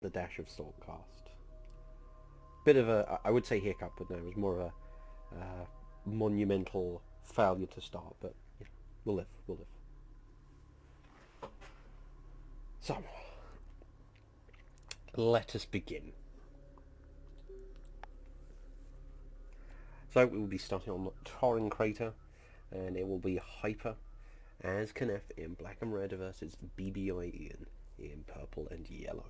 the dash of Swordcast. Bit of a, I would say hiccup, but no, it was more of a monumental failure to start, but yeah, we'll live, we'll live. So, let us begin. So, we will be starting on Torrin Crater, and it will be Hyper as Knef in black and red versus BBI Ian in purple and yellow.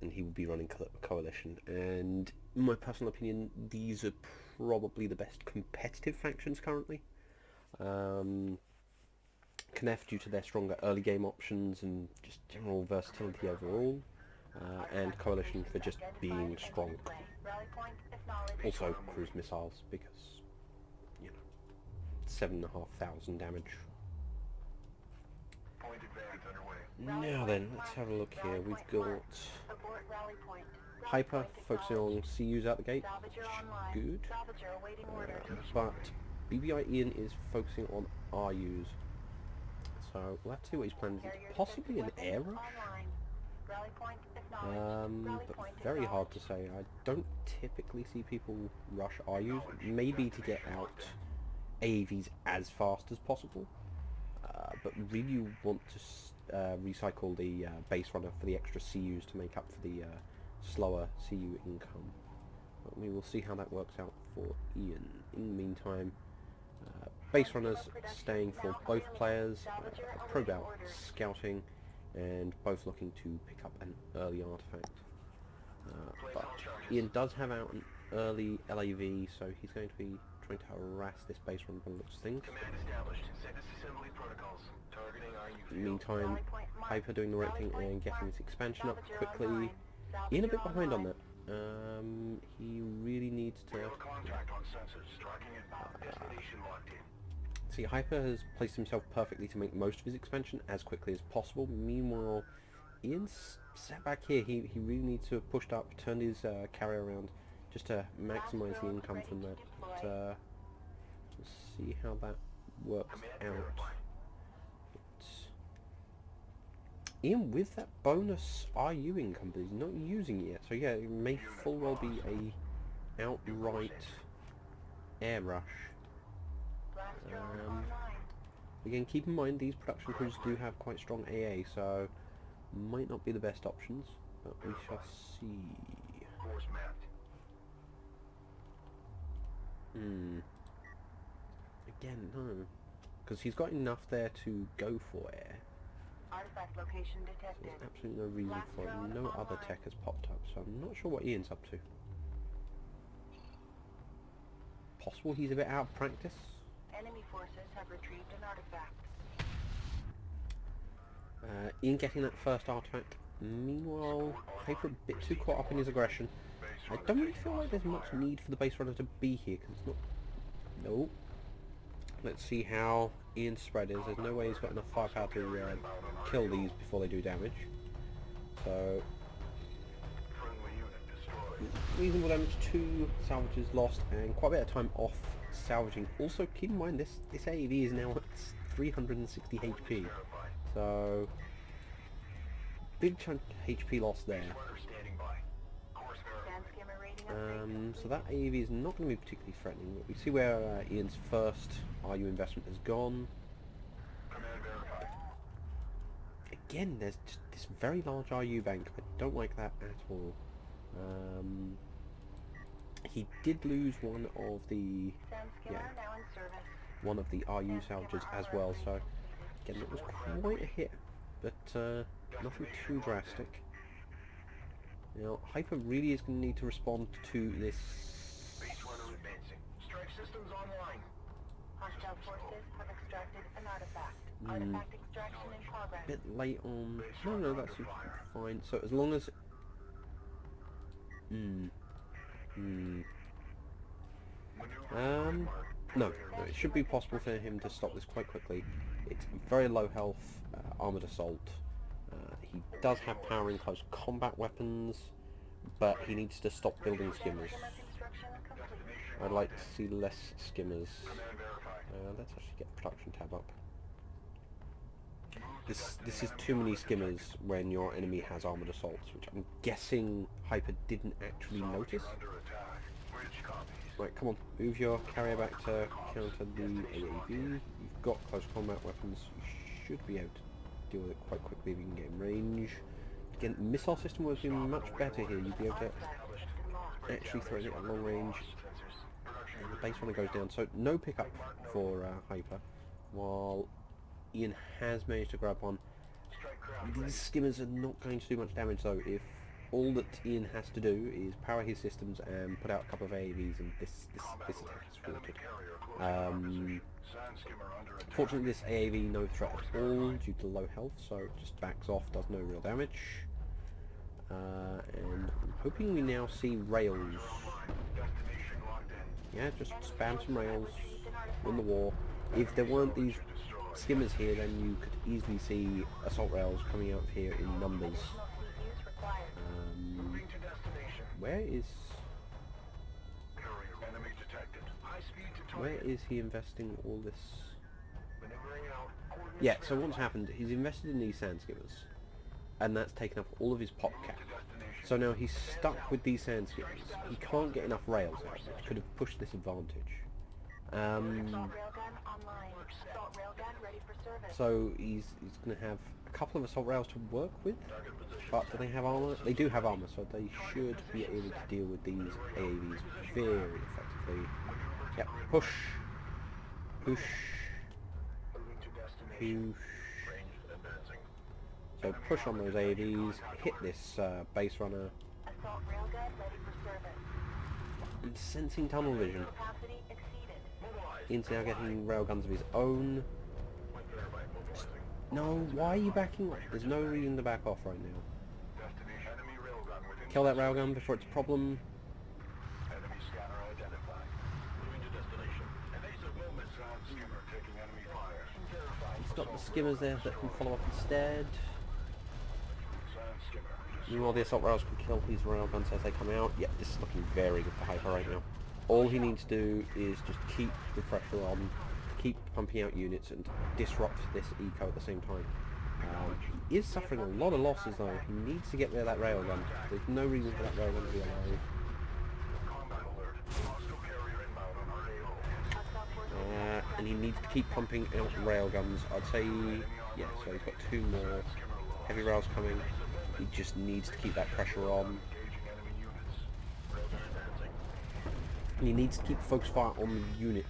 And he will be running Coalition, and in my personal opinion, these are probably the best competitive factions currently. Knef, due to their stronger early game options and just general versatility overall, and Coalition for just being strong. Also cruise missiles, because, you know, 7,500 damage. Now then, let's have a look here. We've got Hyper focusing on CUs out the gate, good. But BBI Ian is focusing on RUs. So let's see what he's planning. Possibly an air rush? But very hard to say. I don't typically see people rush RUs. Maybe to get out AAVs as fast as possible. But really you want to recycle the base runner for the extra CUs to make up for the slower CU income. But we will see how that works out for Ian. In the meantime, base runners staying for both players, probe out scouting, and both looking to pick up an early artifact. But Ian does have out an early LAV, so he's going to be trying to harass this base run by the looks of things. In the meantime, Hyper doing the right thing and getting this expansion up quickly. Ian a bit behind on that. He really needs to... see, Hyper has placed himself perfectly to make most of his expansion as quickly as possible. Meanwhile, Ian's sat back here. He really needs to have pushed up, turned his carrier around just to maximise the income from that. But, let's see how that works out. Ian with that bonus RU income, but he's not using it yet. So yeah, it may full well be a outright air rush. Again, keep in mind these production crews do have quite strong AA, so might not be the best options, but we shall see. Again, no, because he's got enough there to go for air. Artifact location detected. So there's absolutely no reason for it. No other tech has popped up, so I'm not sure what Ian's up to. Possible he's a bit out of practice. Enemy forces have retrieved an artifact. Ian getting that first artifact. Meanwhile, Hyper a bit too caught up in his aggression. I don't really feel like there's much need for the base runner to be here, because it's not... No. Let's see how Ian's spread is. There's no way he's got enough firepower to kill these before they do damage. So... reasonable damage, 2 salvages lost, and quite a bit of time off salvaging. Also, keep in mind, this AAV is now at 360 HP. So... big chunk of HP loss there. So that AAV is not going to be particularly threatening, but we see where Ian's first RU investment has gone. Again, there's just this very large RU bank. I don't like that at all. He did lose one of the RU salvages as well, so again, it was quite a hit, but nothing too drastic. Now, Hyper really is going to need to respond to this. Strike systems online. Hostile forces have extracted an artifact. Artifact extraction in progress. Bit late on. No, that's fine. So as long as. No, it should be possible for him to stop this quite quickly. It's very low health, armoured assault. He does have power in close combat weapons, but he needs to stop building skimmers. I'd like to see less skimmers. Let's actually get the production tab up. this is too many skimmers when your enemy has armored assaults, which I'm guessing Hyper didn't actually notice. Right, come on, move your carrier back to counter the AAV. You've got close combat weapons. You should be able to deal with it quite quickly if you can get in range. Again, missile system would have been much better here. You'd be able to actually throw it at long range. And the base runner goes down, so no pickup for Hyper, while Ian has managed to grab one. These skimmers are not going to do much damage though if all that Ian has to do is power his systems and put out a couple of AAVs, and this attack is thwarted. Fortunately, this AAV no threat at all due to low health, so it just backs off, does no real damage. And I'm hoping we now see rails. Yeah, just spam some rails, win the war. If there weren't these skimmers here, then you could easily see assault rails coming out of here in numbers. Where is he investing all this? Yeah, so what's happened, he's invested in these sand skimmers, and that's taken up all of his pop cap. So now he's stuck with these sand skimmers. He can't get enough rails out, which could have pushed this advantage. So he's going to have a couple of assault rails to work with, but do they have armor? They do have armor, so they should be able to deal with these AAVs very effectively. Yep, push, push, push. So push on those AAVs, hit this base runner. And sensing tunnel vision. Ian's now getting railguns of his own. No, why are you backing off? There's no reason to back off right now. Kill that railgun before it's a problem. He's got the skimmers there that can follow up instead. Meanwhile, the assault rails can kill these railguns as they come out. Yep, this is looking very good for Hyper right now. All he needs to do is just keep the pressure on, keep pumping out units and disrupt this eco at the same time. He is suffering a lot of losses though. He needs to get rid of that railgun. There's no reason for that railgun to be alive. And he needs to keep pumping out railguns. I'd say, yeah, so he's got 2 more heavy rails coming. He just needs to keep that pressure on. And he needs to keep focus fire on the unit.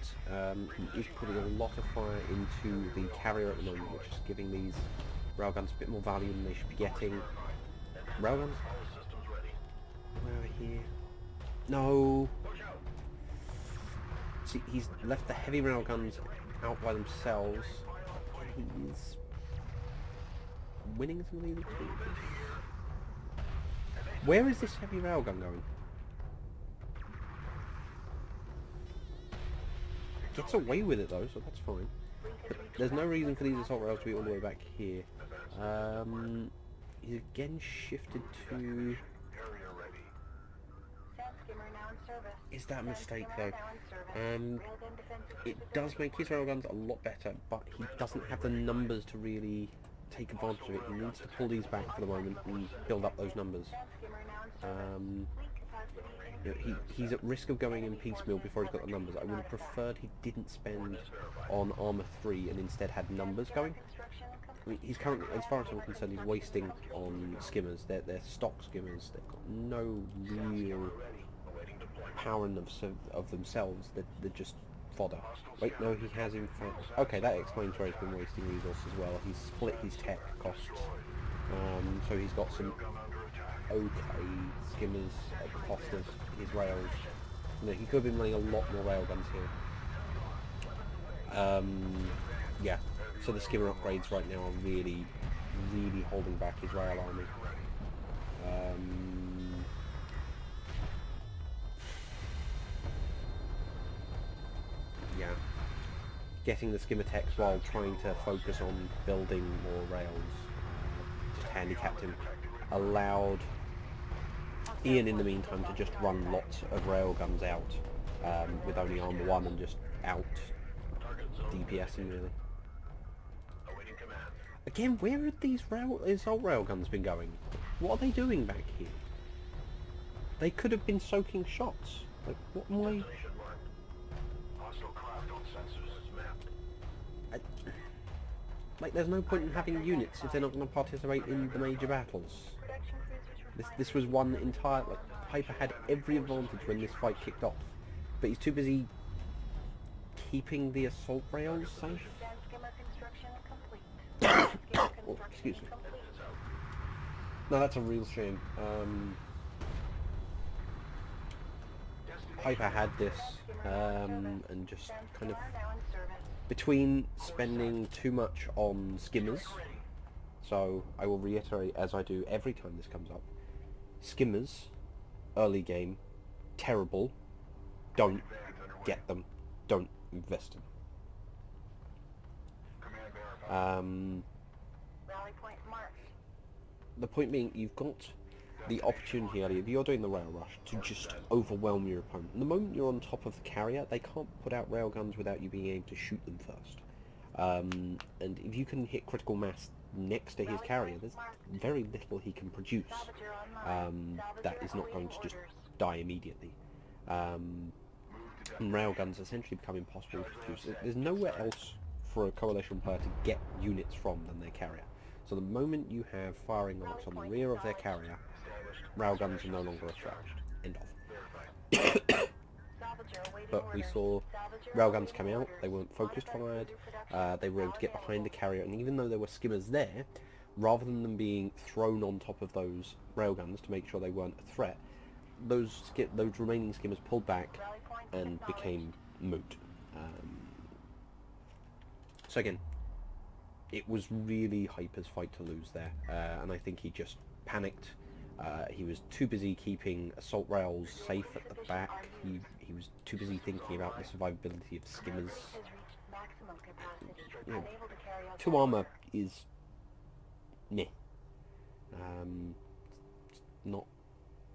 He is putting a lot of fire into the carrier at the moment, which is giving these railguns a bit more value than they should be getting. Railguns? Where are we here? No! See, he's left the heavy railguns out by themselves. He's winning some of these exchanges. Where is this heavy railgun going? Gets away with it though, so that's fine. But there's no reason for these assault rails to be all the way back here. He's again shifted to... Is that a mistake though? It does make his railguns a lot better, but he doesn't have the numbers to really take advantage of it. He needs to pull these back for the moment and build up those numbers. You know, he's at risk of going in piecemeal before he's got the numbers. I would have preferred he didn't spend on armor 3 and instead had numbers going. I mean, he's currently, as far as I'm concerned, he's wasting on skimmers. They're stock skimmers. They've got no real power in of themselves. They're just fodder. Wait, no, he has in fact... Okay, that explains where he's been wasting resources as well. He's split his tech costs. So he's got some okay skimmers at the cost of his rails. You know, he could have been running a lot more railguns here. Yeah, so the skimmer upgrades right now are really holding back his rail army. Yeah, getting the skimmer techs while trying to focus on building more rails just handicapped him. Allowed Ian in the meantime to just run lots of railguns out with only armor 1 and just out DPSing really. Again, where have these assault railguns been going? What are they doing back here? They could have been soaking shots. Like, what am I... Like, there's no point in having units if they're not going to participate in the major battles. This was one entire... Like, Hyper had every advantage when this fight kicked off, but he's too busy keeping the assault rails safe. Oh, excuse me. No, that's a real shame. Hyper had this, and just kind of... Between spending too much on skimmers, so I will reiterate as I do every time this comes up, skimmers, early game, terrible, don't get them, don't invest in them. The point being, you've got the opportunity early, if you're doing the rail rush, to just overwhelm your opponent. The moment you're on top of the carrier, they can't put out railguns without you being able to shoot them first. And if you can hit critical mass next to his carrier, there's very little he can produce that is not going to just die immediately. And railguns essentially become impossible to produce. There's nowhere else for a coalition player to get units from than their carrier. So the moment you have firing arcs on the rear of their carrier, railguns are no longer a threat. End of. But we saw railguns come out, they weren't focused fired, they were able to get behind the carrier, and even though there were skimmers there, rather than them being thrown on top of those railguns to make sure they weren't a threat, those remaining skimmers pulled back and became moot. So again, it was really Hyper's fight to lose there, and I think he just panicked. He was too busy keeping assault rails safe at the back. He was too busy thinking about the survivability of skimmers. You know, 2 armor is meh. It's not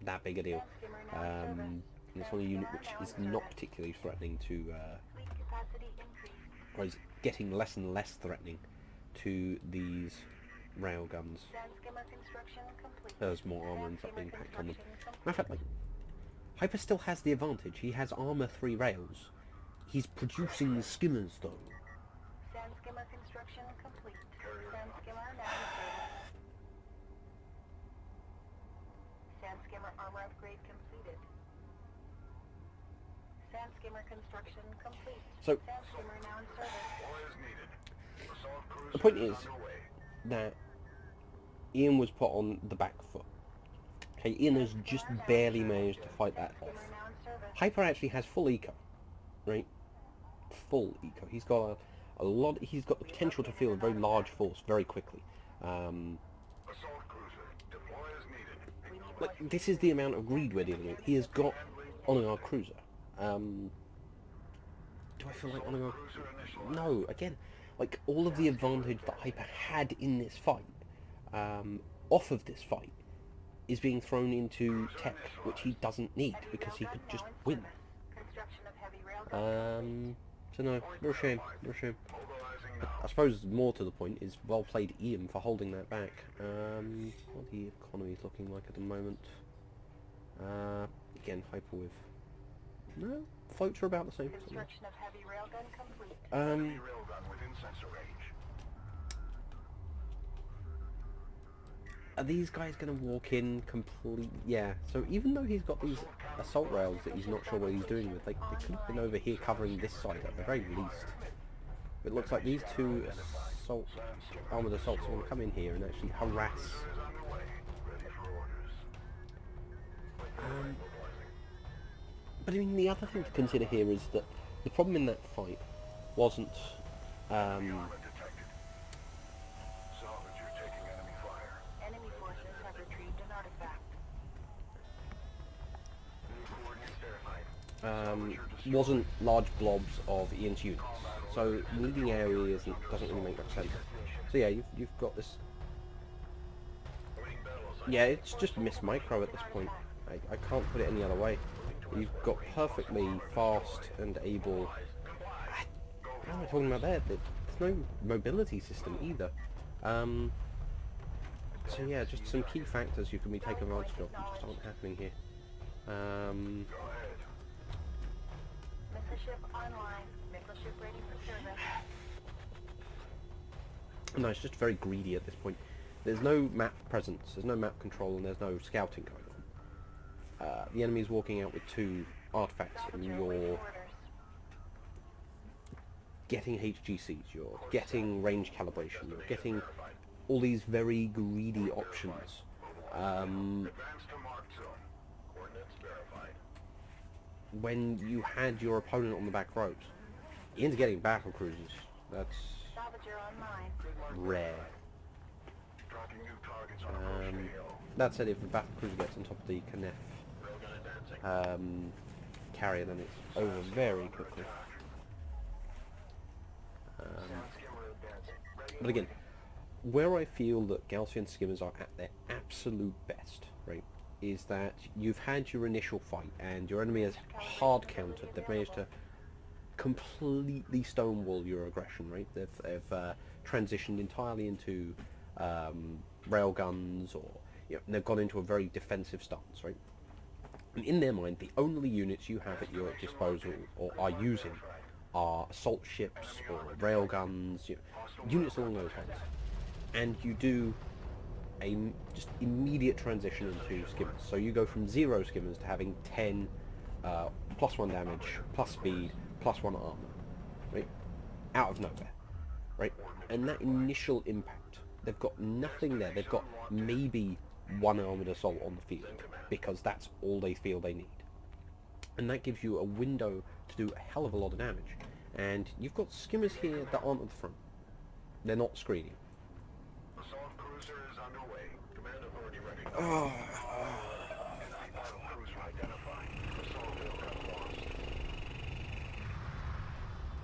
that big a deal. And it's on a unit which is not particularly threatening to, or is getting less and less threatening to these railguns as more armor ends up being packed on them. Matter of fact, like, Hyper still has the advantage. He has armor 3 rails. He's producing the skimmers though. Armor upgrade completed. Sand skimmer construction complete. So, Sand skimmer now in service. the point is that Ian was put on the back foot. Okay, Ian has just barely managed to fight that off. Hyper actually has full eco, right? Full eco. He's got a lot. He's got the potential to field a very large force very quickly. Like, this is the amount of greed we're dealing with. He has got on our cruiser. Do I feel like on our... No, again, like, all of the advantage that Hyper had in this fight, off of this fight, is being thrown into tech, which he doesn't need, because he could just win. So no, real shame, real shame. I suppose more to the point is, well played Ian for holding that back. What the economy's looking like at the moment. Again, Hyper with... No, floats are about the same. Construction of heavy railgun complete. Are these guys going to walk in complete... Yeah, so even though he's got these assault rails that he's not sure what he's doing with, they could have been over here covering this side at the very least. It looks like these 2 armoured assaults are going to come in here and actually harass. But I mean, the other thing to consider here is that the problem in that fight wasn't... Enemy forces have retrieved an artifact. Wasn't large blobs of Ian's units. So needing areas doesn't really make much sense. So yeah, you've got this... Yeah, it's just Miss Micro at this point. I can't put it any other way. You've got perfectly fast and able... What am I talking about there? There's no mobility system either. So yeah, just some key factors you can be taking advantage of, which just aren't happening here. Missile ship online. Missile ship ready for service. No, it's just very greedy at this point. There's no map presence, there's no map control, and there's no scouting going on. The enemy's walking out with 2 artifacts, and you're getting HGCs, you're getting range calibration, you're getting all these very greedy options. When you had your opponent on the back rows, into getting battle cruisers, that's rare. That said, if the battle cruiser gets on top of the Kenneth carrier, then it's over very quickly. But again, where I feel that Gaussian skimmers are at their absolute best, right, is that you've had your initial fight and your enemy has hard countered. They've managed to completely stonewall your aggression, right? They've transitioned entirely into railguns, or they've gone into a very defensive stance, right? And in their mind, the only units you have at your disposal or are using are assault ships or railguns, units along those lines. And you do a just immediate transition into skimmers. So you go from 0 skimmers to having 10 +1 damage, plus speed, +1 armor, right? Out of nowhere, right? And that initial impact, they've got nothing there. They've got maybe 1 armored assault on the field, because that's all they feel they need. And that gives you a window to do a hell of a lot of damage. And you've got skimmers here that aren't at the front. They're not screening. Assault cruiser is underway. Command authority recognized. Oh. Battle cruiser identified. Assault aircraft lost.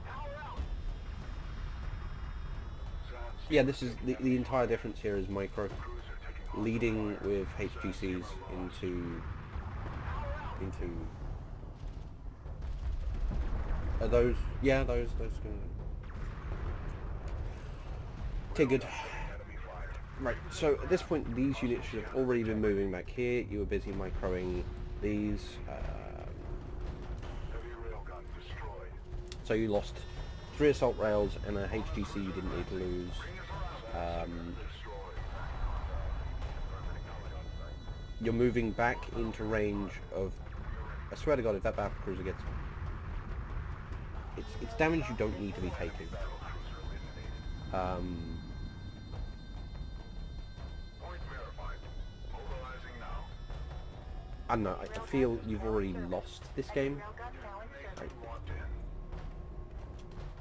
Power out. Yeah, this is the entire difference here is micro, leading with HGCs into are those, yeah, those can. Okay, good. Right, so at this point these units should have already been moving back here. You were busy microing these. So you lost 3 assault rails and a HGC you didn't need to lose. You're moving back into range of, I swear to God, if that battle cruiser gets, it's damage you don't need to be taking. I don't know, I feel you've already lost this game. Right.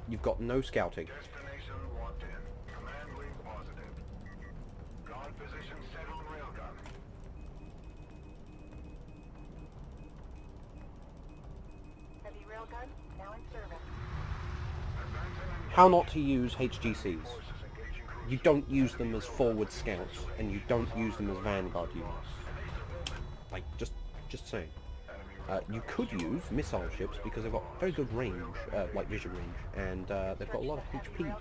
You've got no scouting. Destination locked in. Command link positive. Guard position set on railgun. Heavy railgun now in service. How not to use HGCs. You don't use them as forward scouts, and you don't use them as vanguard units. Like, just saying. You could use missile ships because they've got very good range, like vision range, and they've got a lot of HP. Enemy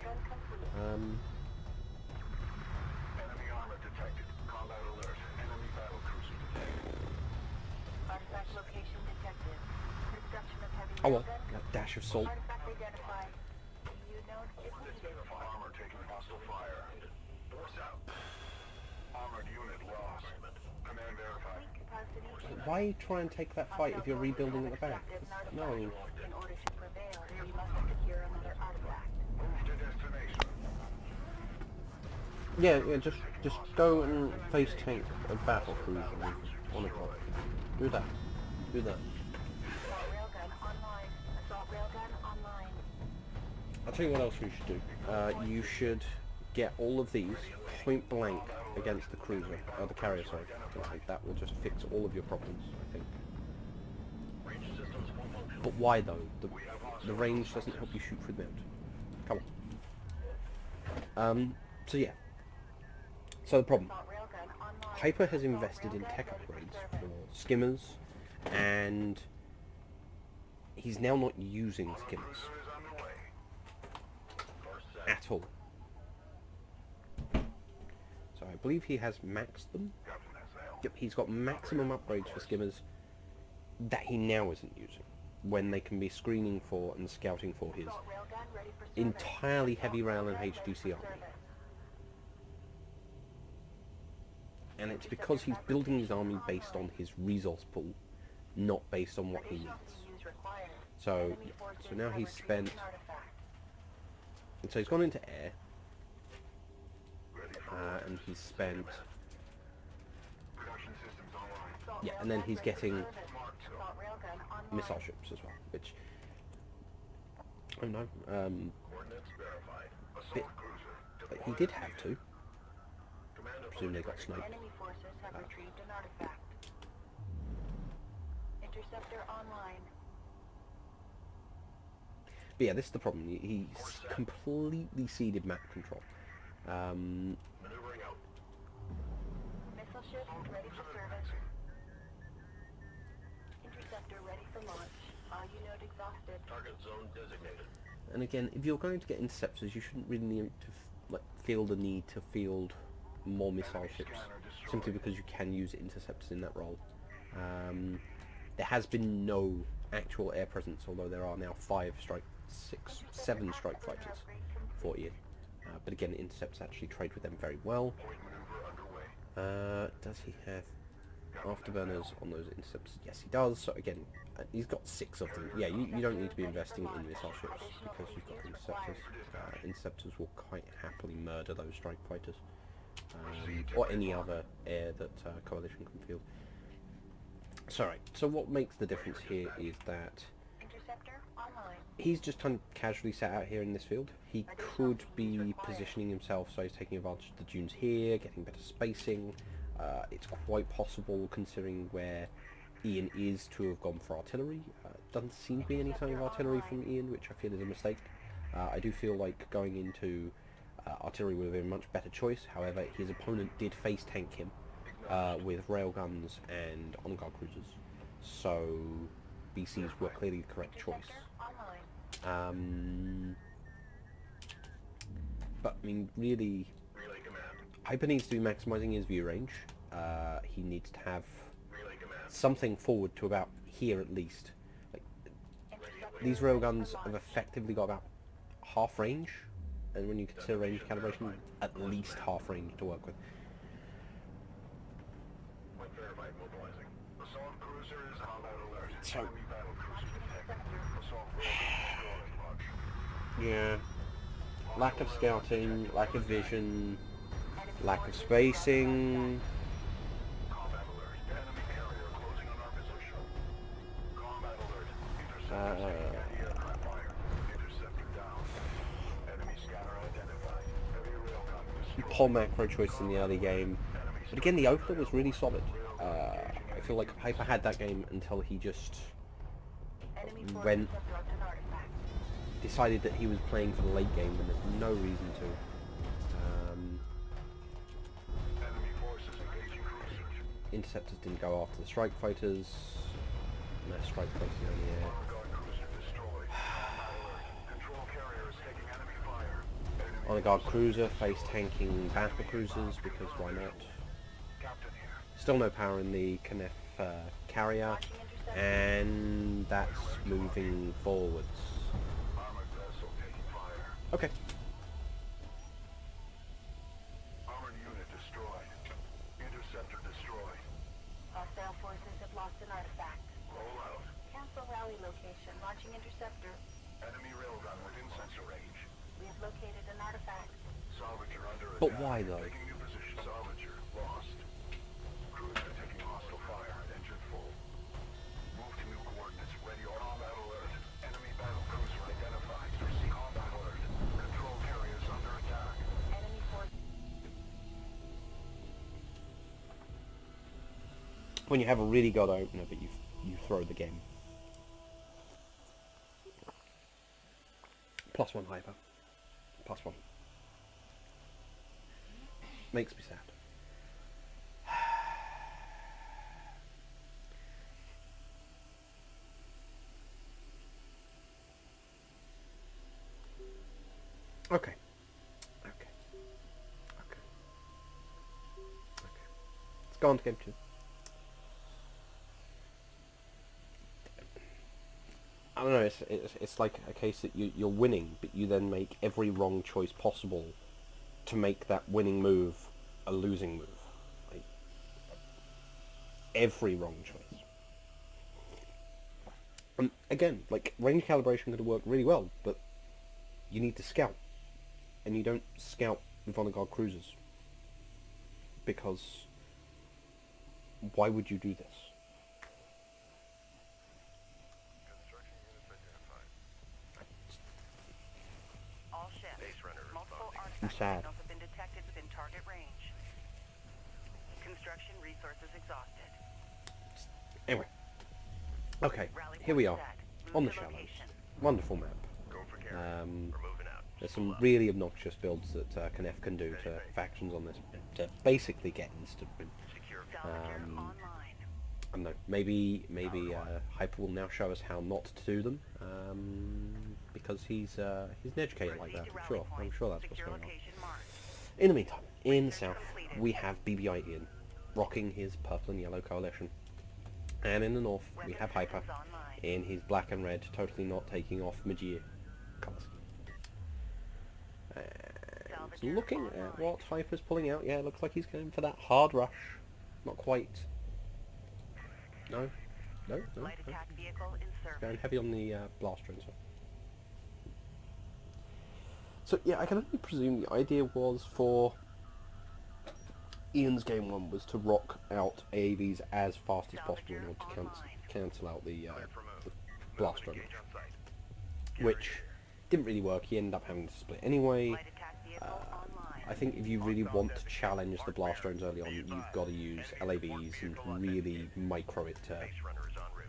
armor detected. Combat alert. Enemy battle cruiser detected. Artifact location detected. Production of heavy Oh well, railgun. a dash of salt. Artifact identified. You know if needed. Armor taking hostile fire. Force out. Armored unit lost. Command verified. Capacity. Why try and take that fight if you're rebuilding at the back? No. In order to prevail, we must secure another artifact. Move to destination. Yeah, just go and face tank a battle cruiser on a clock. Do that. Do that. Assault railgun online. Assault railgun online. I'll tell you what else we should do. You should get all of these point blank against the cruiser, the carrier, sorry. Like, that will just fix all of your problems, I think. But why though? The range doesn't help you shoot through the mountain. Come on. So yeah. So the problem. Assault railgun online. Hyper has invested in tech upgrades for skimmers, and he's now not using skimmers Cruiser is underway. at all. So I believe he has maxed them. Captain, that's the helm. Yep, he's got maximum upgrades for skimmers that he now isn't using, when they can be screening for and scouting for his Assault railgun ready for service. entirely heavy rail and Railgun ready for HDC army. service. And it's because he's building his army based on his resource pool, not based on what he Additional needs. CUs required. So, Enemy yeah, forces so now have he's retrieved spent, an artifact. and so he's gone into air, Ready for and he's spent, production systems online. Assault yeah, and then railgun he's ready for getting service. Assault railgun online. missile ships as well, which, oh no, Coordinates verified. Bit- Assault cruiser. but he did have to. Commander Presume they got sniped. Enemy forces have retrieved an artifact. Interceptor online. But yeah, this is the problem. He's completely ceded map control. maneuvering out. Missile ship ready for service. Interceptor ready for launch. All unit exhausted. Target zone designated. And again, if you're going to get interceptors, you shouldn't really need to feel the need to field more missile ships, simply because you can use interceptors in that role. There has been no actual air presence, although there are now 7 strike fighters for Ian. But again, interceptors actually trade with them very well. Point maneuver underway. Does he have afterburners on those interceptors? Yes, he does. So again, he's got 6 of them. Yeah, you don't need to be investing in missile ships because you've got interceptors. Interceptors will quite happily murder those strike fighters, or any other air that Coalition can field. So right, so what makes the difference here is that Interceptor online. he's just kind of casually sat out here in this field. He could be positioning himself so he's taking advantage of the dunes here, getting better spacing. It's quite possible, considering where Ian is, to have gone for artillery. Doesn't seem to be any sign of artillery from Ian, which I feel is a mistake. I do feel like going into artillery would have been a much better choice. However, his opponent did face tank him with railguns and on-guard cruisers, so BCs were clearly the correct choice. Online. But I mean, really, Relay command. Hyper needs to be maximising his view range. He needs to have Relay command. something forward to about here at least. Like, these railguns have effectively got about half range, and when you consider range calibration, at least half range to work with. Point verified. Mobilizing. Assault cruiser is combat alert. So- Enemy battle cruiser detected. Assault railgun destroyed. Launch. Yeah. Lack of scouting, lack of vision, lack of spacing. Combat alert. Enemy carrier closing on our position. Combat alert. Interceptor taking anti-aircraft fire. Interceptor down. Enemy scanner identified. Heavy railgun destroyed. Poor macro choice in the early game. But again, the opener was really solid. I feel like Hyper had that game until he just Enemy When- forces have dropped an artifact. decided that he was playing for the late game when there's no reason to. Enemy forces engaging cruisers. Interceptors didn't go after the strike fighters. No strike fighters in the air. Guard cruiser destroyed. Combat alert. Control carrier is taking enemy fire. Enemy On a guard cruiser, face tanking battle cruisers, because why not? captain here. Still no power in the Kenneth carrier, and that's moving forwards. Armored vessel taking fire. Okay. Armored unit destroyed. Interceptor destroyed. Hostile forces have lost an artifact. Roll out. Cancel rally location. Launching interceptor. Enemy railgun within sensor range. We have located an artifact. Salvager under attack. But why though? Taking new position. Salvager lost. Cruiser taking hostile fire. Engine full. Move to new coordinates. Ready. Combat alert. Enemy battle cruiser identified. Receive combat alert. Control carriers under attack. Enemy force. When you have a really good opener, but you throw the game. +1 Hyper. +1. Makes me sad. Okay. Okay. Okay. Go on to game 2. I don't know, it's like a case that you're winning, but you then make every wrong choice possible to make that winning move a losing move. Like, every wrong choice. And again, like, range calibration could work really well, but you need to scout. And you don't scout with honor guard cruisers. Because why would you do this? Construction units identified. All ships. Base runner Multiple responding. artifact sad. signals have been detected within target range. Construction resources exhausted. Anyway. Okay, Rally here we point are. set. On Move the to Shallows. location. Wonderful map. Go for carrier. We're moving out. There's some really obnoxious builds that Knef can do to factions on this to basically get instant win. Secure. Salvager Um, online. I don't know, maybe Hyper will now show us how not to do them, because he's an educator like that. I'm sure that's what's Secure going on. location marked. In the meantime, in the south, we have BBI Ian, rocking his purple and yellow coalition, and in the north we have Hyper Weapons online. in his black and red, totally not taking off Magia colours. And looking at what Hyper's pulling out, yeah, it looks like he's going for that hard rush. Not quite. No. Light attack vehicle in service. Going heavy on the blaster and so. So yeah, I can only presume the idea was for Ian's game 1 was to rock out AAVs as fast as possible in order to cancel out the blaster run, which didn't really work. He ended up having to split anyway. Light attack vehicle online. I think if you really want to challenge the blast drones early on, you've got to use LAVs and really micro it Base runner is en route.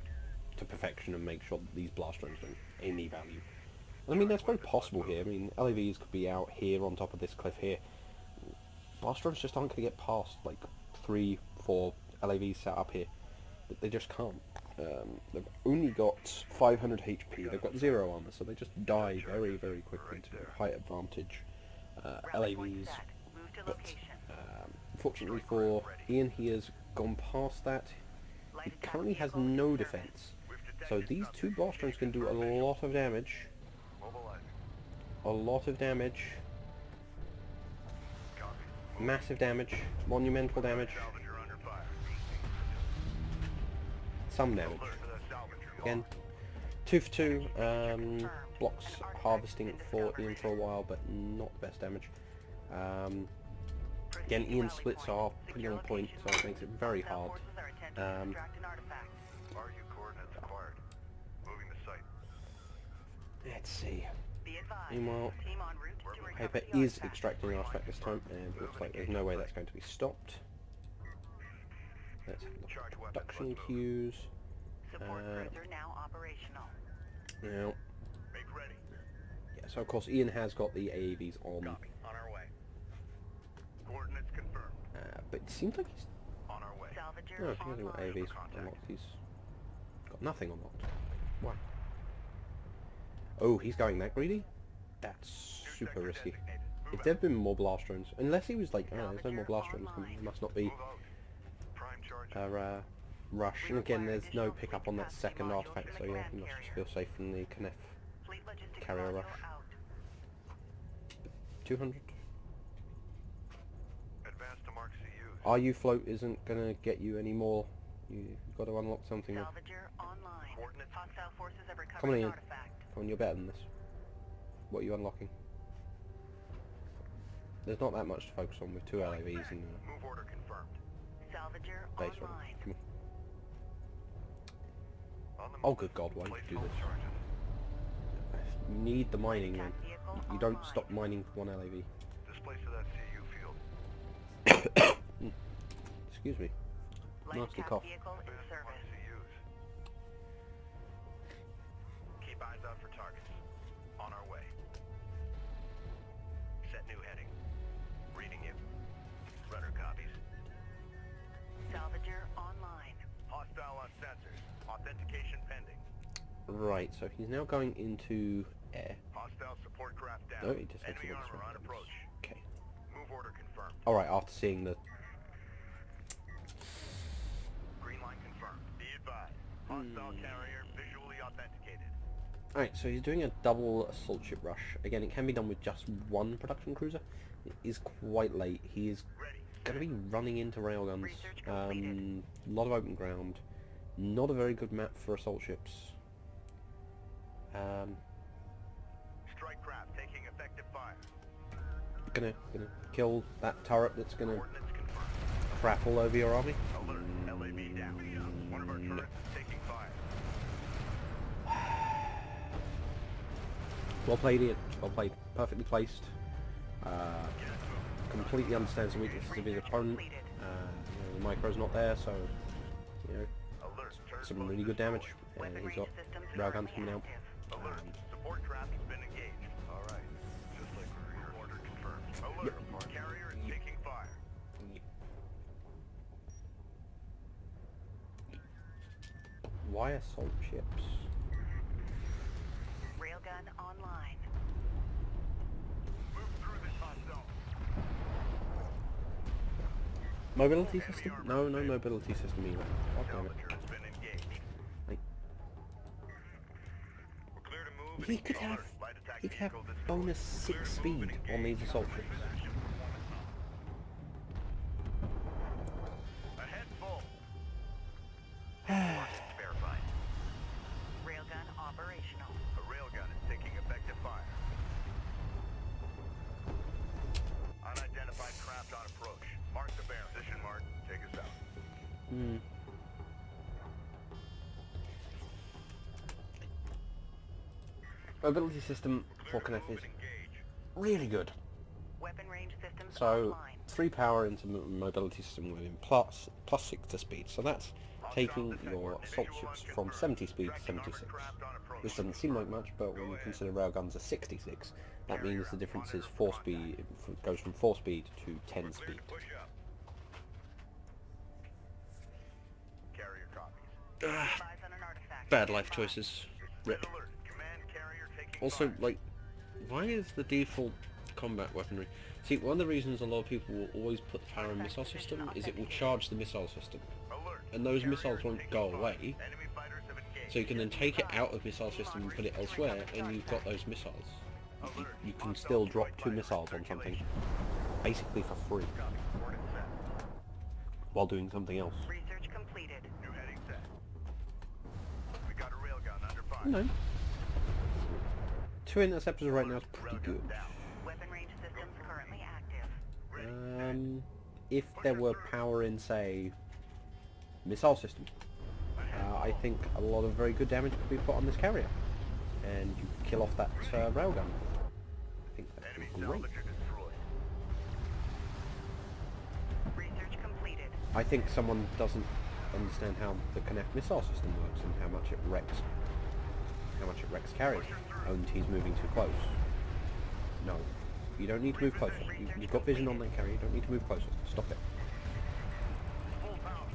to perfection and make sure that these blast drones don't any value. And I mean, that's very possible here. I mean, LAVs could be out here on top of this cliff here. Blast drones just aren't going to get past like 3-4 LAVs set up here. They just can't. They've only got 500 HP. They've got 0 armor, so they just die very, very quickly to height advantage Rally point LAVs. set. Move to But location. fortunately for Ian, he has gone past that. Light He attack currently has vehicle in no service. defense. So these 2 blast drones can do a lot of damage. Mobilizing. A lot of damage. Copy. Massive damage. Monumental damage. Salvager under fire. Some damage. Alert to the salvager. Again, 2 for 2. Blocks harvesting for Ian for a while, but not the best damage. Again, Ian's splits are pretty on point, so it makes it very hard. RU coordinates acquired. Moving the site. Let's see. Be advised. Meanwhile, Team en route to recover Hyper the is artifact. extracting an artifact this time, and it looks like there's no way that's going to be stopped. Let's have a look Charge at weapons. production Let's move. queues. Support cruiser now operational. Now, Make ready. yeah, so of course Ian has got the AAVs on, Copy. On our way. Coordinates confirmed. but it seems like he's... On our way. Salvager No, he hasn't got online. AAVs unlocked. He's got nothing unlocked. Why? Oh, he's going that greedy? That's New super sector risky. designated. Move If out. there'd been more blast drones, unless he was like, oh, there's no more blast drones, then there must not be Move out. Prime charge. a rush. And again, there's no pickup on that second artifact, so yeah, you must just feel safe from the Knef Fleet logistics carrier module rush. out. 200. Advance to mark CUs. RU float isn't gonna get you any more. You've got to unlock something. Salvager online. Coordinates. Hostile forces have recovered Come on, an Ian. artifact. Come on, you're better than this. What are you unlocking? There's not that much to focus on with 2 LAVs and Move order confirmed. Salvager base one. online. Come on. On the Oh, move. good God, why did Place you do all this? charges. You need the mining, man. Attack vehicle You don't online. stop mining for 1 LAV. Displace to that CU field. Excuse me. Light Nasty attack cough. vehicle in Advance to mark service. CUs. Keep eyes out for targets. On our way. Set new heading. Reading you. Runner copies. Salvager online. Hostile on sensors. Authentication pending. Right, so he's now going into air. Hostile support craft down. No, he just Enemy actually armor on approach. Okay. Move order confirmed. Alright, after seeing the Hostile carrier visually authenticated. Alright, so he's doing a double assault ship rush. Again, it can be done with just one production cruiser. It is quite late. He is going to be running into railguns. A lot of open ground. Not a very good map for assault ships. Strike craft taking effective fire. Gonna kill that turret that's gonna Coordinates confirmed. crap all over your army. Alert. LAV down. One of our turrets is taking fire. Well played, Ian. Well played. Perfectly placed. Completely understands the weaknesses of his opponent. You know, the micro's not there, so you know, Alert. Turret some really good damage. And he's got railguns coming out. Alert. Support craft has been engaged. All right. Just like we're here. Order confirmed. Alert. Carrier is taking fire. Why assault ships? Railgun online. Move through this hot zone. Mobility system? No mobility system either. God damn it. Salvager has been engaged. Like, We're clear to move. he could have bonus 6 speed on these assault ships. Ahead full. Verified. Railgun operational. A railgun is taking effective fire. Unidentified craft on approach. Mark the bear. Position mark. Take us out. Mobility system for Kenneth is Engage. really good. Weapon range systems So online. 3 power into mobility system with him plus 6 to speed. So that's taking your assault ships from 70 speed to 76. This doesn't seem like much, but when you consider railguns are 66, that means the difference is 4 speed. It goes from 4 speed to 10 speed. Push up. Carrier copies. Advise on an artifact. Bad life choices. Rip. Alert. Command carrier taking Also, fire. like, why is the default combat weaponry? See, one of the reasons a lot of people will always put the power in missile system is it will charge the missile system. Alert. And those Carrier missiles won't taking go fire. away, Enemy fighters have engaged. so you can then take it out of missile system and put it elsewhere, and you've got those missiles. You can still drop 2 missiles on something, basically for free, Copy. Coordinates set. while doing something else. Research completed. New heading set. We got a railgun under fire. You know, 2 interceptors right now is pretty good. Weapon range systems currently active. If there were power in, say, missile system, I think a lot of very good damage could be put on this carrier, and you could kill off that railgun. I think that Enemy would be great. salvager destroyed. Research completed. I think someone doesn't understand how the Connect missile system works and how much it wrecks carriers. And he's moving too close. No, you don't need to move closer. You've got vision on that carrier. You don't need to move closer. Stop it. Full power.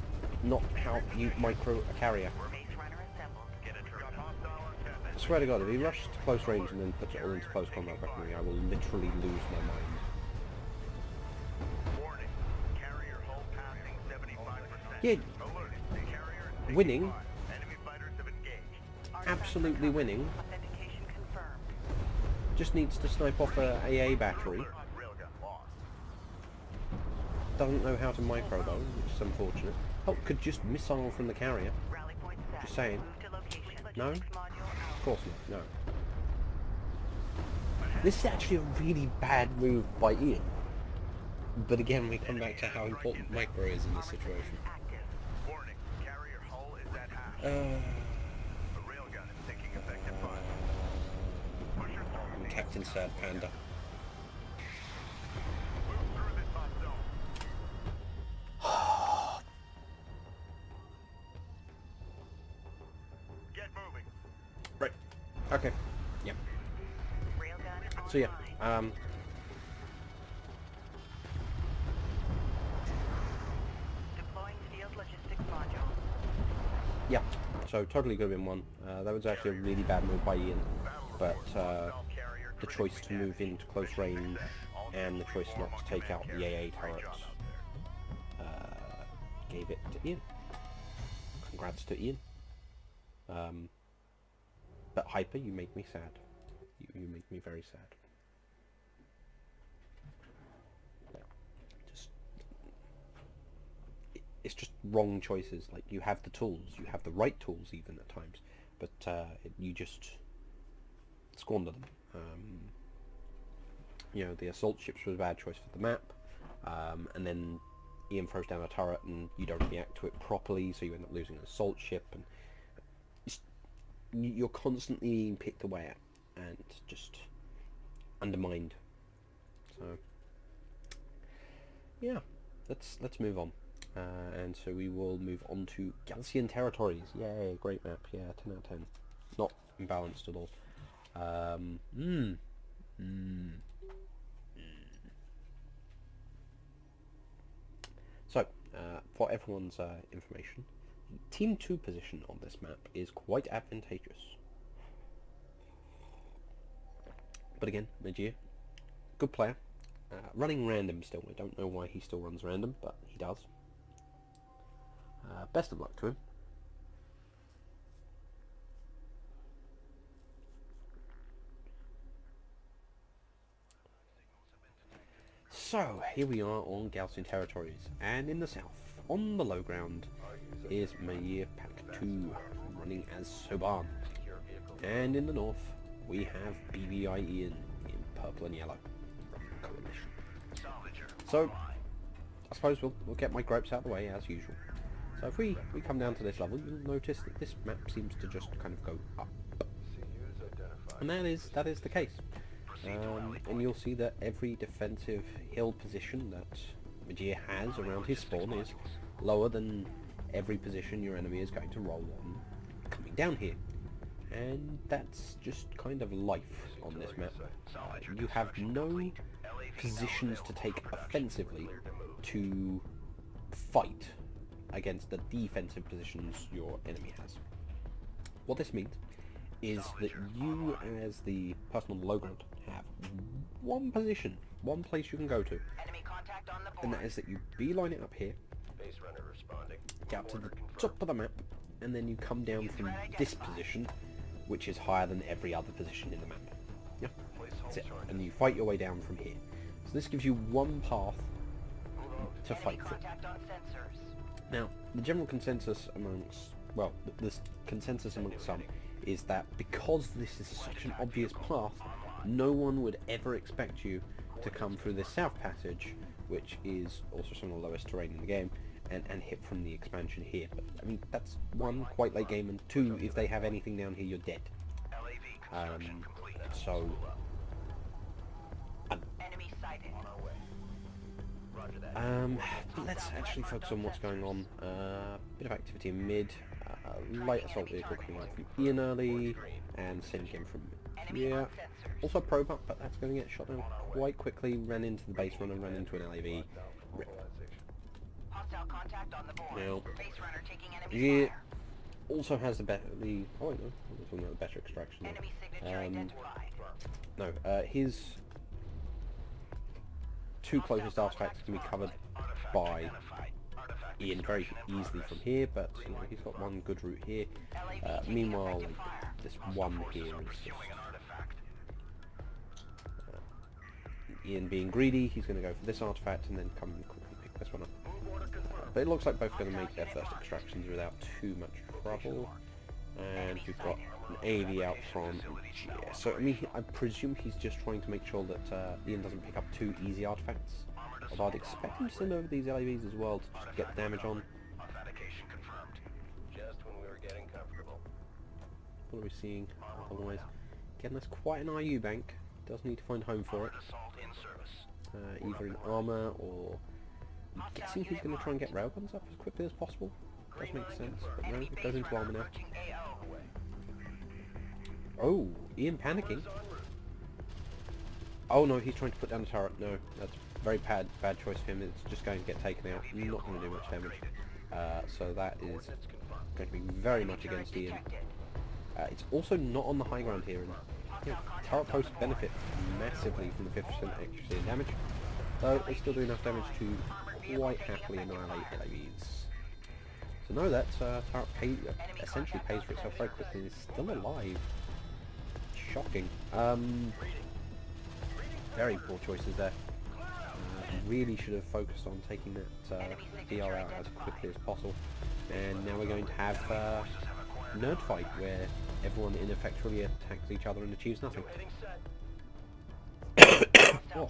Not how you micro a carrier. Base runner assembled. Get a turret. Hostile on I swear to God, if he rushes to close range and then puts it all into close combat weaponry, I will literally lose my mind. Warning. Carrier hull passing 75%. Yeah, Alert. Carrier is taking winning, fire. Enemy fighters have engaged. absolutely winning, Authentication confirmed. just needs to snipe off a AA battery. Alert. Railgun lost. Doesn't know how to micro though, which is unfortunate. Oh, could just missile from the carrier. Rally point set. Just saying. Move to location. No? Logistics module out. Of course not, no. This is actually a really bad move by Ian. But again, we come back to how important micro is in this situation. Active. Warning. Carrier hull is at half. Uh, The railgun is taking effective fire. Push your forward. Captain Sad Panda. Move through this hot zone. Get moving. Right. Okay. Yep. Railgun online. So yeah, Deploying field logistics module. yeah. So totally could have been one. That was actually a really bad move by Ian, but the choice to move into close range and the choice not to take out the AA turrets gave it to Ian. Congrats to Ian. But Hyper, you make me sad. You make me very sad. Just, it's just wrong choices. Like, you have the tools, you have the right tools even at times, but you just squander them. You know, the assault ships was a bad choice for the map, and then Ian throws down a turret and you don't react to it properly, so you end up losing an assault ship, and you're constantly being picked away at and just undermined. So yeah, let's move on, and so we will move on to Galcian territories. Yay, great map. Yeah, 10 out of 10. Not imbalanced at all. So, for everyone's information, Team 2 position on this map is quite advantageous. But again, Majir, good player. Running random still. I don't know why he still runs random, but he does. Best of luck to him. So, here we are on Galcian territories, and in the south, on the low ground, is Majir Pack 2, running as Soban. And in the north, we have BBI Ian in purple and yellow, running Coalition. So, I suppose we'll get my gripes out of the way, as usual. So if we come down to this level, you'll notice that this map seems to just kind of go up. And that is the case. And you'll see that every defensive hill position that Majir has around his spawn is lower than every position your enemy is going to roll on coming down here. And that's just kind of life on this map. You have no positions to take offensively to fight against the defensive positions your enemy has. What this means is that you, as the person on the low ground, have one position, one place you can go to, and that is that you beeline it up here, get up to the top of the map, and then you come down from this position, which is higher than every other position in the map. Yeah, that's it. And you fight your way down from here. So this gives you one path to fight through. Now, the general consensus amongst, well, the consensus amongst some is that because this is such an obvious path, no one would ever expect you to come through this south passage, which is also some of the lowest terrain in the game, and hit from the expansion here. But I mean, that's one, quite late game, and two, if they have anything down here, you're dead. So let's actually focus on what's going on. Bit of activity in mid, light assault vehicle coming out from Ian early, and same again from here. Also probe up, but that's going to get shot down quite quickly. Ran into the base runner, ran into an LAV. Rip. Now, he also has the better, oh no, I'm talking about the better extraction. His two closest artifacts can be covered by Ian very easily from here, but you know, he's got one good route here. Meanwhile, this one here is just Ian being greedy. He's going to go for this artifact and then come and quickly pick this one up. But it looks like both are going to make their first extractions without too much trouble. And we've got an AV out front. Yeah, so I mean, I presume he's just trying to make sure that Ian doesn't pick up two easy artifacts. Although I'd expect him to send over these LAVs as well to just get damage on. What are we seeing otherwise? Again, that's quite an IU bank. Does need to find a home for it. Either in armour or... I'm guessing he's going to try and get railguns up as quickly as possible. Does make sense, but no, it goes into armour now. Oh, Ian panicking. Oh no, he's trying to put down the turret. No, that's very bad choice for him. It's just going to get taken out. Not going to do much damage. So that is going to be very much against Ian. It's also not on the high ground here. And, yeah, turret posts benefit massively from the 50% accuracy and damage, though they still do enough damage to quite happily annihilate LAVs. So no, that turret essentially pays for itself very quickly and is still alive. Shocking. Very poor choices there. Really should have focused on taking that BR out as quickly as possible. And now we're going to have nerd fight where everyone ineffectually attacks each other and achieves nothing. Oh.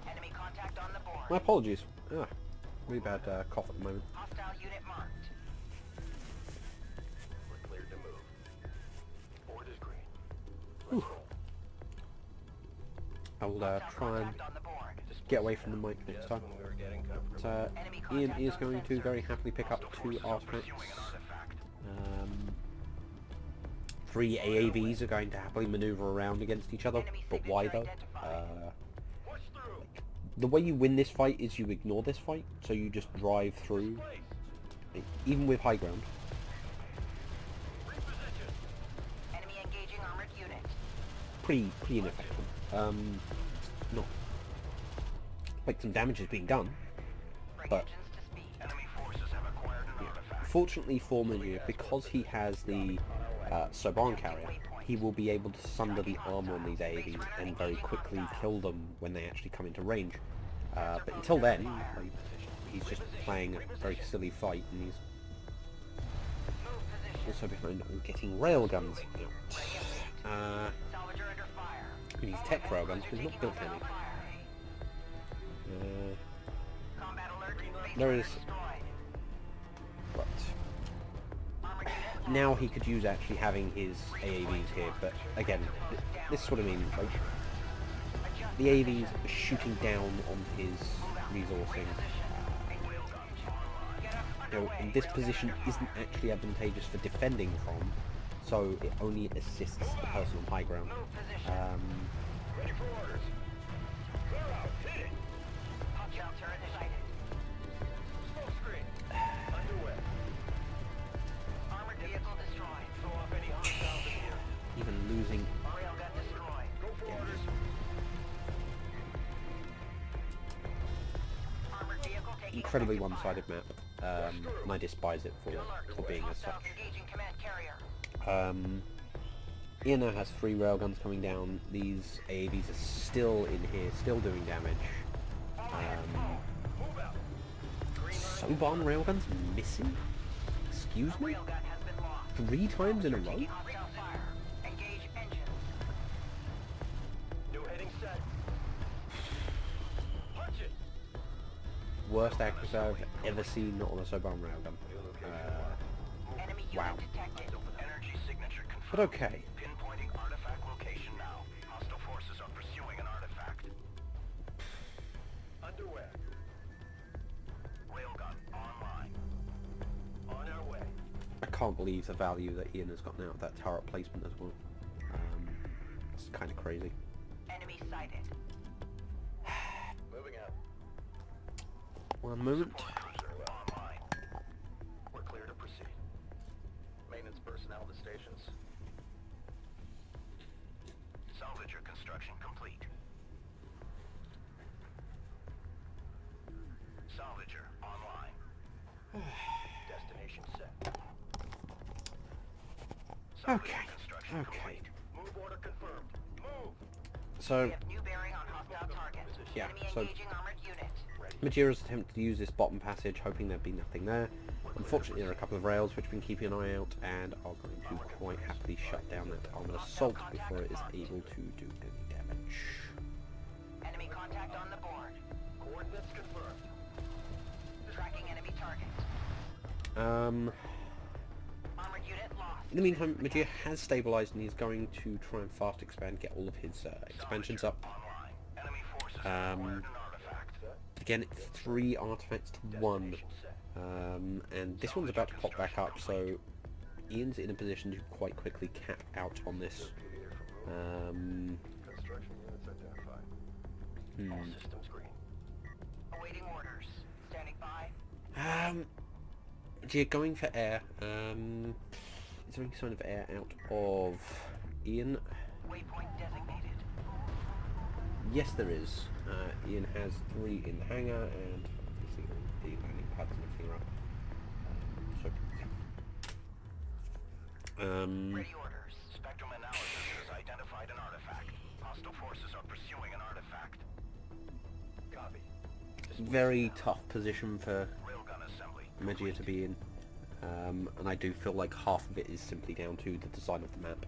Enemy contact on the board. My apologies. Really bad cough at the moment. Hostile unit marked. We're cleared to move. Board is green. Whew. I will try and Contact on the board. get away from the mic next time. But, Ian is going to very happily pick up 2 artifacts. 3 AAVs are going to happily maneuver around against each other, but why though? The way you win this fight is you ignore this fight, so you just drive through, even with high ground. Enemy engaging armored unit. Pretty ineffective. Not like some damage is being done, Bring but engines to speed. Enemy forces have acquired an artifact. fortunately for Major, because he has the Soban carrier, he will be able to sunder the armor on these AAVs and very quickly kill them when they actually come into range. But until then, like, he's just playing a very silly fight, and he's also behind on getting railguns out. Salvager under fire. He needs tech railguns, but he's not built any. Combat alert. There is... Destroyed. Right. Armored unit. Now he could use actually having his AAVs here, but again, this is what I mean, like, the AAVs are shooting down on his resourcing. And this position isn't actually advantageous for defending from, so it only assists the person on high ground. Ready for orders. Clear out. Hit it. Hostile turret sighted. Smoke screen. Underway. Armored vehicle destroyed. Throw off any hostiles in here. Even losing... Railgun destroyed. Go for orders. Armored vehicle taking incredibly effective fire. one-sided map, and I despise it for being as Hostile such. engaging command carrier. Ian now has 3 railguns coming down. These AAVs are still in here, still doing damage. Move out. Soban railguns missing? Excuse me? Railgun has been lost. 3 times in a row? Hostile fire. Engage engines. New heading set. Punch it. Worst accuracy I've ever seen on a Soban railgun. Enemy unit Wow. detected. Energy signature confirmed. But okay. Pinpointing artifact location now. Hostile forces are pursuing an artifact. Underway. Railgun online. On our way. I can't believe the value that Ian has gotten out of that turret placement as well. It's kind of crazy. Enemy sighted. Moving out. One moment. Cruiser online. We're clear to proceed. Maintenance personnel to stations. Salvager construction complete. Salvager online. Destination set. Okay, Construction okay. complete. Move order confirmed. Move. So, We have new bearing on hostile target. yeah, Enemy so engaging armored unit. Majira's attempted to use this bottom passage, hoping there'd be nothing there. Unfortunately, there are a couple of rails which we've been keeping an eye out, and are going to quite happily shut down that armored assault before it is able to do any damage. Enemy contact on the board. Coordinates confirmed. Tracking enemy target. Um, Armored unit lost. in the meantime, Majira has stabilized, and he's going to try and fast expand, get all of his expansions up. Online. Enemy forces have acquired Um, an artifact. again, it's 3 artifacts to 1. And this one's about to pop back up, so Ian's in a position to quite quickly cap out on this. Construction units identified. All systems green. Awaiting orders. Standing by. You're going for air. Is there any sign of air out of Ian? Waypoint designated. Yes, there is. Ian has 3 in the hangar, and obviously pads and everything are up. So, yeah. Ready orders. Spectrum analysis has identified an artifact. Hostile forces are pursuing an artifact. Copy. Very tough position for Railgun assembly. Megia to be in. And I do feel like half of it is simply down to the design of the map.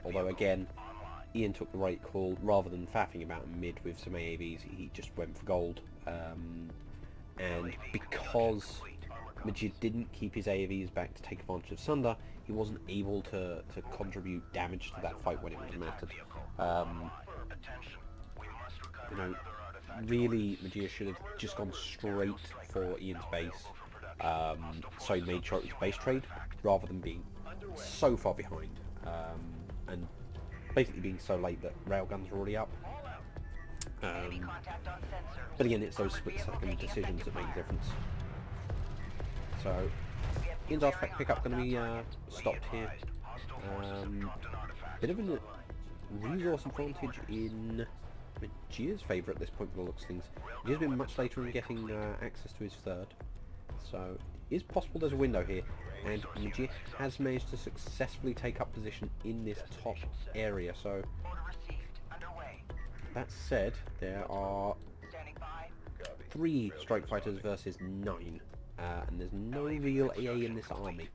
Although again, Ian took the right call. Rather than faffing about mid with some AAVs, he just went for gold. And because Majid didn't keep his AAVs back to take advantage of Sunder, he wasn't able to contribute damage to that fight when it would have mattered. You know, really, Magia should have just gone straight for Ian's base. So he made sure it was base trade rather than being so far behind, and basically being so late that railguns are already up. But again, it's those split-second decisions that make a difference. So Ian's artifact pickup going to be stopped here. Bit of a resource advantage in Magia's favour at this point, by the looks of things. Magia's been much later in getting access to his third. So it is possible there's a window here, and Magia has managed to successfully take up position in this top area. So that said, there are 3 strike fighters versus 9, and there's no real AA in this army.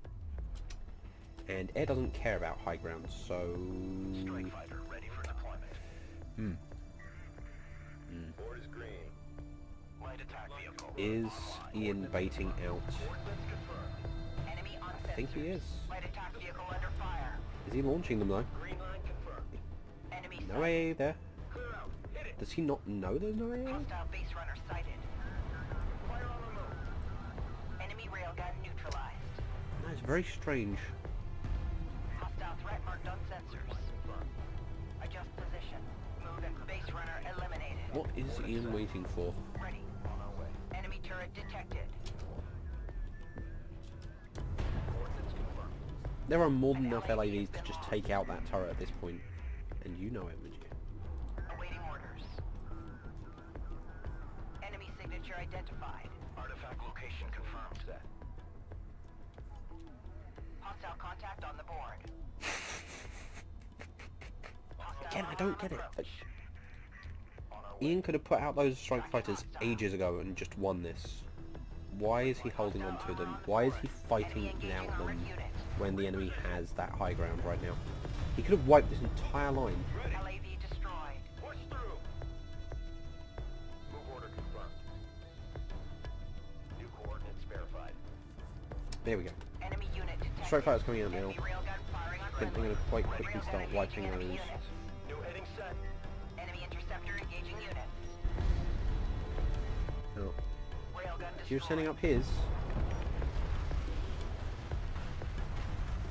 And air doesn't care about high ground, so is Ian baiting out? I think he is. Is he launching them though? No AA there. Does he not know there's no AA? That's very strange. Hostile threat marked on sensors. Adjust position. Move and base runner eliminated. What is Ian waiting for? Ready. Enemy turret detected. There are more than enough LAVs to just take out that turret at this point, and you know it, would you? Awaiting orders. Enemy signature identified. Artifact location confirmed. Set. Hostile contact on the board. Again, I don't get it. Like, Ian could have put out those strike fighters ages ago and just won this. Why is he holding on to them? Why is he fighting without them when the enemy has that high ground right now? He could have wiped this entire line. LAV destroyed. Push through. Move order confirmed. New coordinates verified. There we go. Enemy unit detected. Strike fighters coming out now. Enemy railgun firing on I think they're going to quite quickly start wiping those. New heading set. Enemy interceptor engaging units. Oh. Railgun You're destroyed. sending up his.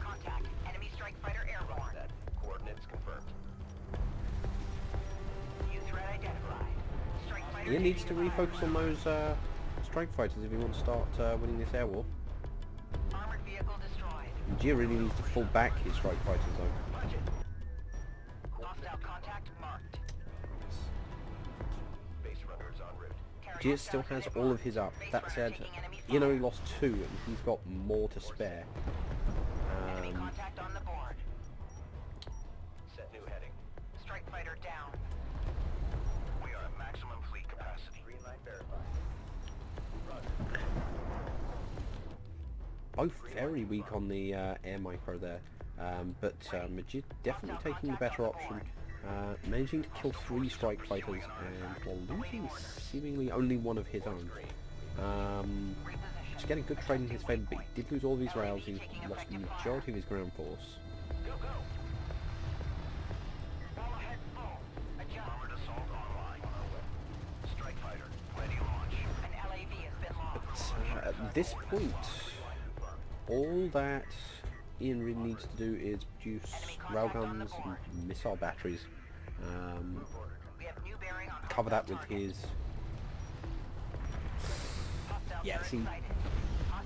Contact. Enemy strike fighter airborne. Set. Coordinates confirmed. New threat identified. Strike fighter Ian needs to taking fire. refocus on those strike fighters if he wants to start winning this air war. Armored vehicle destroyed. Gia really needs to fall back his strike fighters though. Hostile contact marked. Base runners en route. Gia still has all of his up. That said, Ian only lost 2 and he's got more to spare. Enemy contact on the board. Set new heading. Strike fighter down. We are at maximum fleet capacity. Green light verified. Both very weak on the air micro there, but Majid definitely taking the better option, managing to kill 3 strike fighters and while losing seemingly only one of his own. Just getting good trade in his favour, but he did lose all of his rails. He's lost the majority of his ground force. Go, go. Ball ahead full. Adjust. Armored assault online. On our way. Strike fighter. Ready to launch. An LAV has been lost. But at this point, all that Ian really needs to do is produce railguns and missile batteries. We have new bearing on Cover that with his... hostile Yeah, turret see, sighted.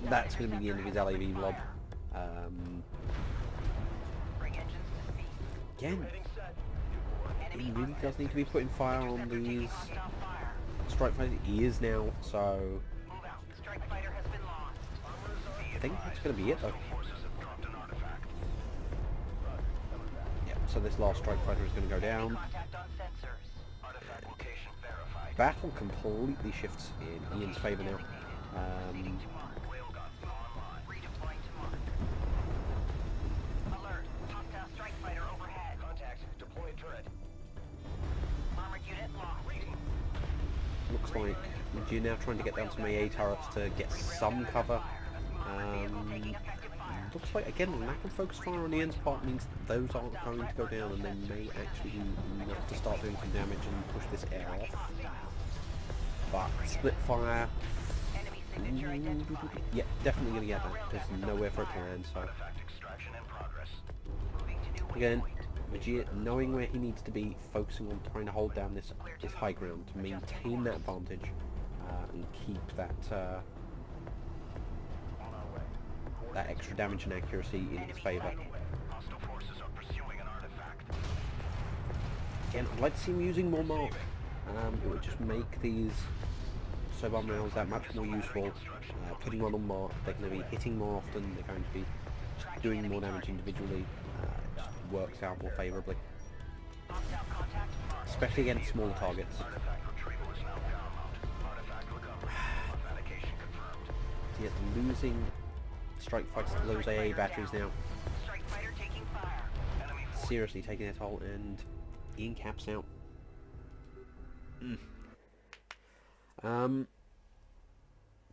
that's going to be the end of his LAV blob. Bring engines to speed. Again, Heading set. New he coordinates. really does need to be putting fire on Interceptor taking these hostile fire. strike fighters. He is now, so Move out. Strike fighter think that's going to be it though. Forces have dropped an artifact. Yeah, so this last strike fighter is going to go down. Contact on sensors. Artifact location verified. Battle completely shifts in Ian's favour now. Proceeding to mark. Railgun online. Redeploying to mark. Alert. Hostile strike fighter overhead. Contact. Deploy turret. Armored unit lost. Looks like you're now trying to get down some AA turrets to get some cover. Looks like, again, the lack of focus fire on Ian's part means that those aren't going to go down, and they may actually be enough to start doing some damage and push this air off. But split fire, Enemy signature identified. yeah, definitely going to get that. There's nowhere for it to land, so Artifact extraction in progress. Moving to new again, waypoint. Vegeta knowing where he needs to be, focusing on trying to hold down this high ground to maintain that advantage and keep that that extra damage and accuracy in his favour. Hostile forces are pursuing an artifact. Again, I'd like to see him using more mark. It would just make these Soban rails that much more useful. Putting one on mark, they're going to be hitting more often, they're going to be just doing more damage individually. It just works out more favourably. Hostile contact marked. Especially against smaller targets. Artifact retrieval is now paramount. Artifact recovery. Authentication confirmed. Yet losing strike fights to those AA batteries now. Strike fighter taking fire. Enemy Seriously taking their toll, and Ian caps out.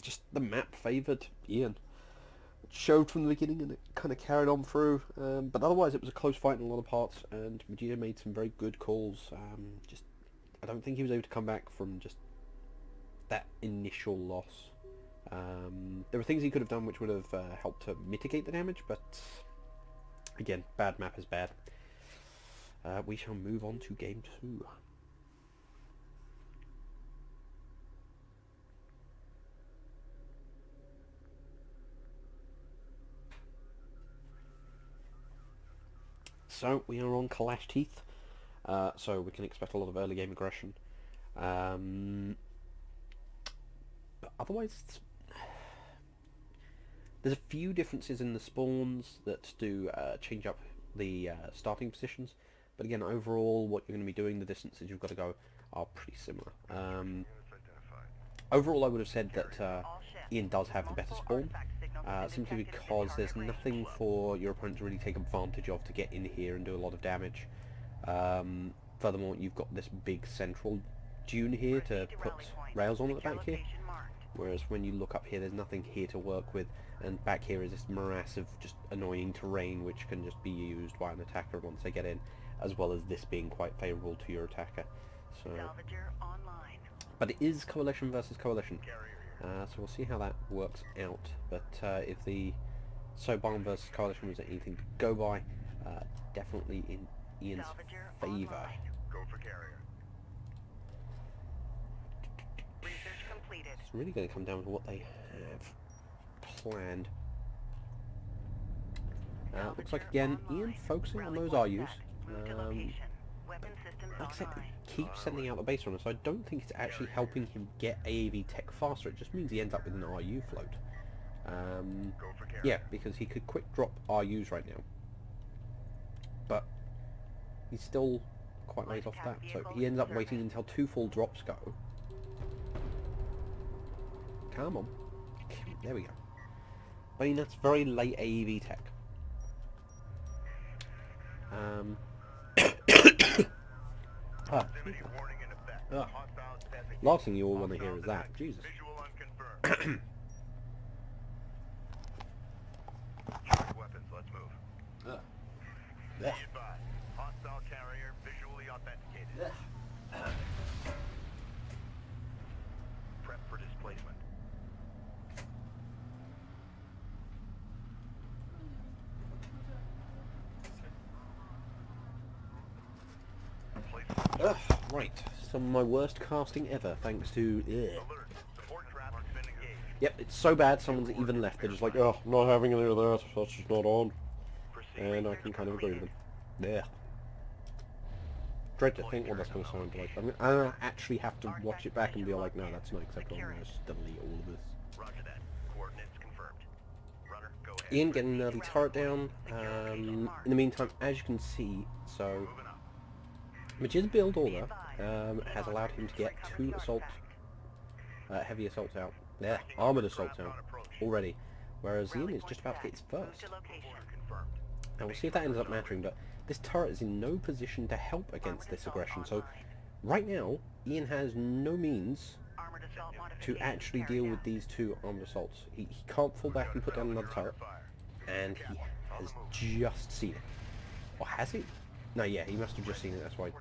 Just the map favoured Ian. It showed from the beginning and it kind of carried on through, but otherwise it was a close fight in a lot of parts, and Vegeta made some very good calls. Just, I don't think he was able to come back from just that initial loss. There were things he could have done which would have helped to mitigate the damage, but again, bad map is bad. We shall move on to game 2. So we are on Kalash Teeth, so we can expect a lot of early game aggression. But otherwise, there's a few differences in the spawns that do change up the starting positions. But again, overall, what you're going to be doing, the distances you've got to go, are pretty similar. Overall, I would have said that Ian does have the better spawn, simply because there's nothing for your opponent to really take advantage of to get in here and do a lot of damage. Furthermore, you've got this big central dune here to put rails on at the back here, whereas when you look up here, there's nothing here to work with, and back here is this morass of just annoying terrain which can just be used by an attacker once they get in, as well as this being quite favourable to your attacker. So, but it is coalition versus coalition, so we'll see how that works out. But if the Soban versus coalition was anything to go by, definitely in Ian's favour. Go for carrier. It's really going to come down to what they have planned. Looks like again Ian focusing on those RUs. Like I said, he keeps sending out the base runner, so I don't think it's actually helping him get AAV tech faster. It just means he ends up with an RU float. Yeah, because he could quick drop RUs right now, but he's still quite late off that, so he ends up waiting until 2 full drops go. Come on. There we go. I mean, that's very late AEV tech. Last thing you all want to hear is that. Jesus. Weapons, let's move. Yeah. Hostile carrier visually authenticated. Prep for displacement. Right. Some of my worst casting ever, thanks to... Alert. Support traffic's been engaged. Yep, it's so bad someone's even left. They're just like, oh, I'm not having any of that, that's just not on. And I can kind of agree with them. Yeah. Dread to think what that's going to sound like. I'm gonna actually have to watch it back and be like, no, that's not acceptable. I'm going to delete all of this. Roger that. Coordinates confirmed. Runner Ian getting an early turret down. In the meantime, as you can see, so Majid's build order has allowed him to get 2 heavy assaults out. There, armoured assaults out already, whereas Ian is just about to get his first. And we'll see if that ends up mattering, but this turret is in no position to help against this aggression, so right now, Ian has no means to actually deal with these 2 armoured assaults. He can't fall back and put down another turret, and he has just seen it. Or has he? No, yeah, he must have just seen it, that's why.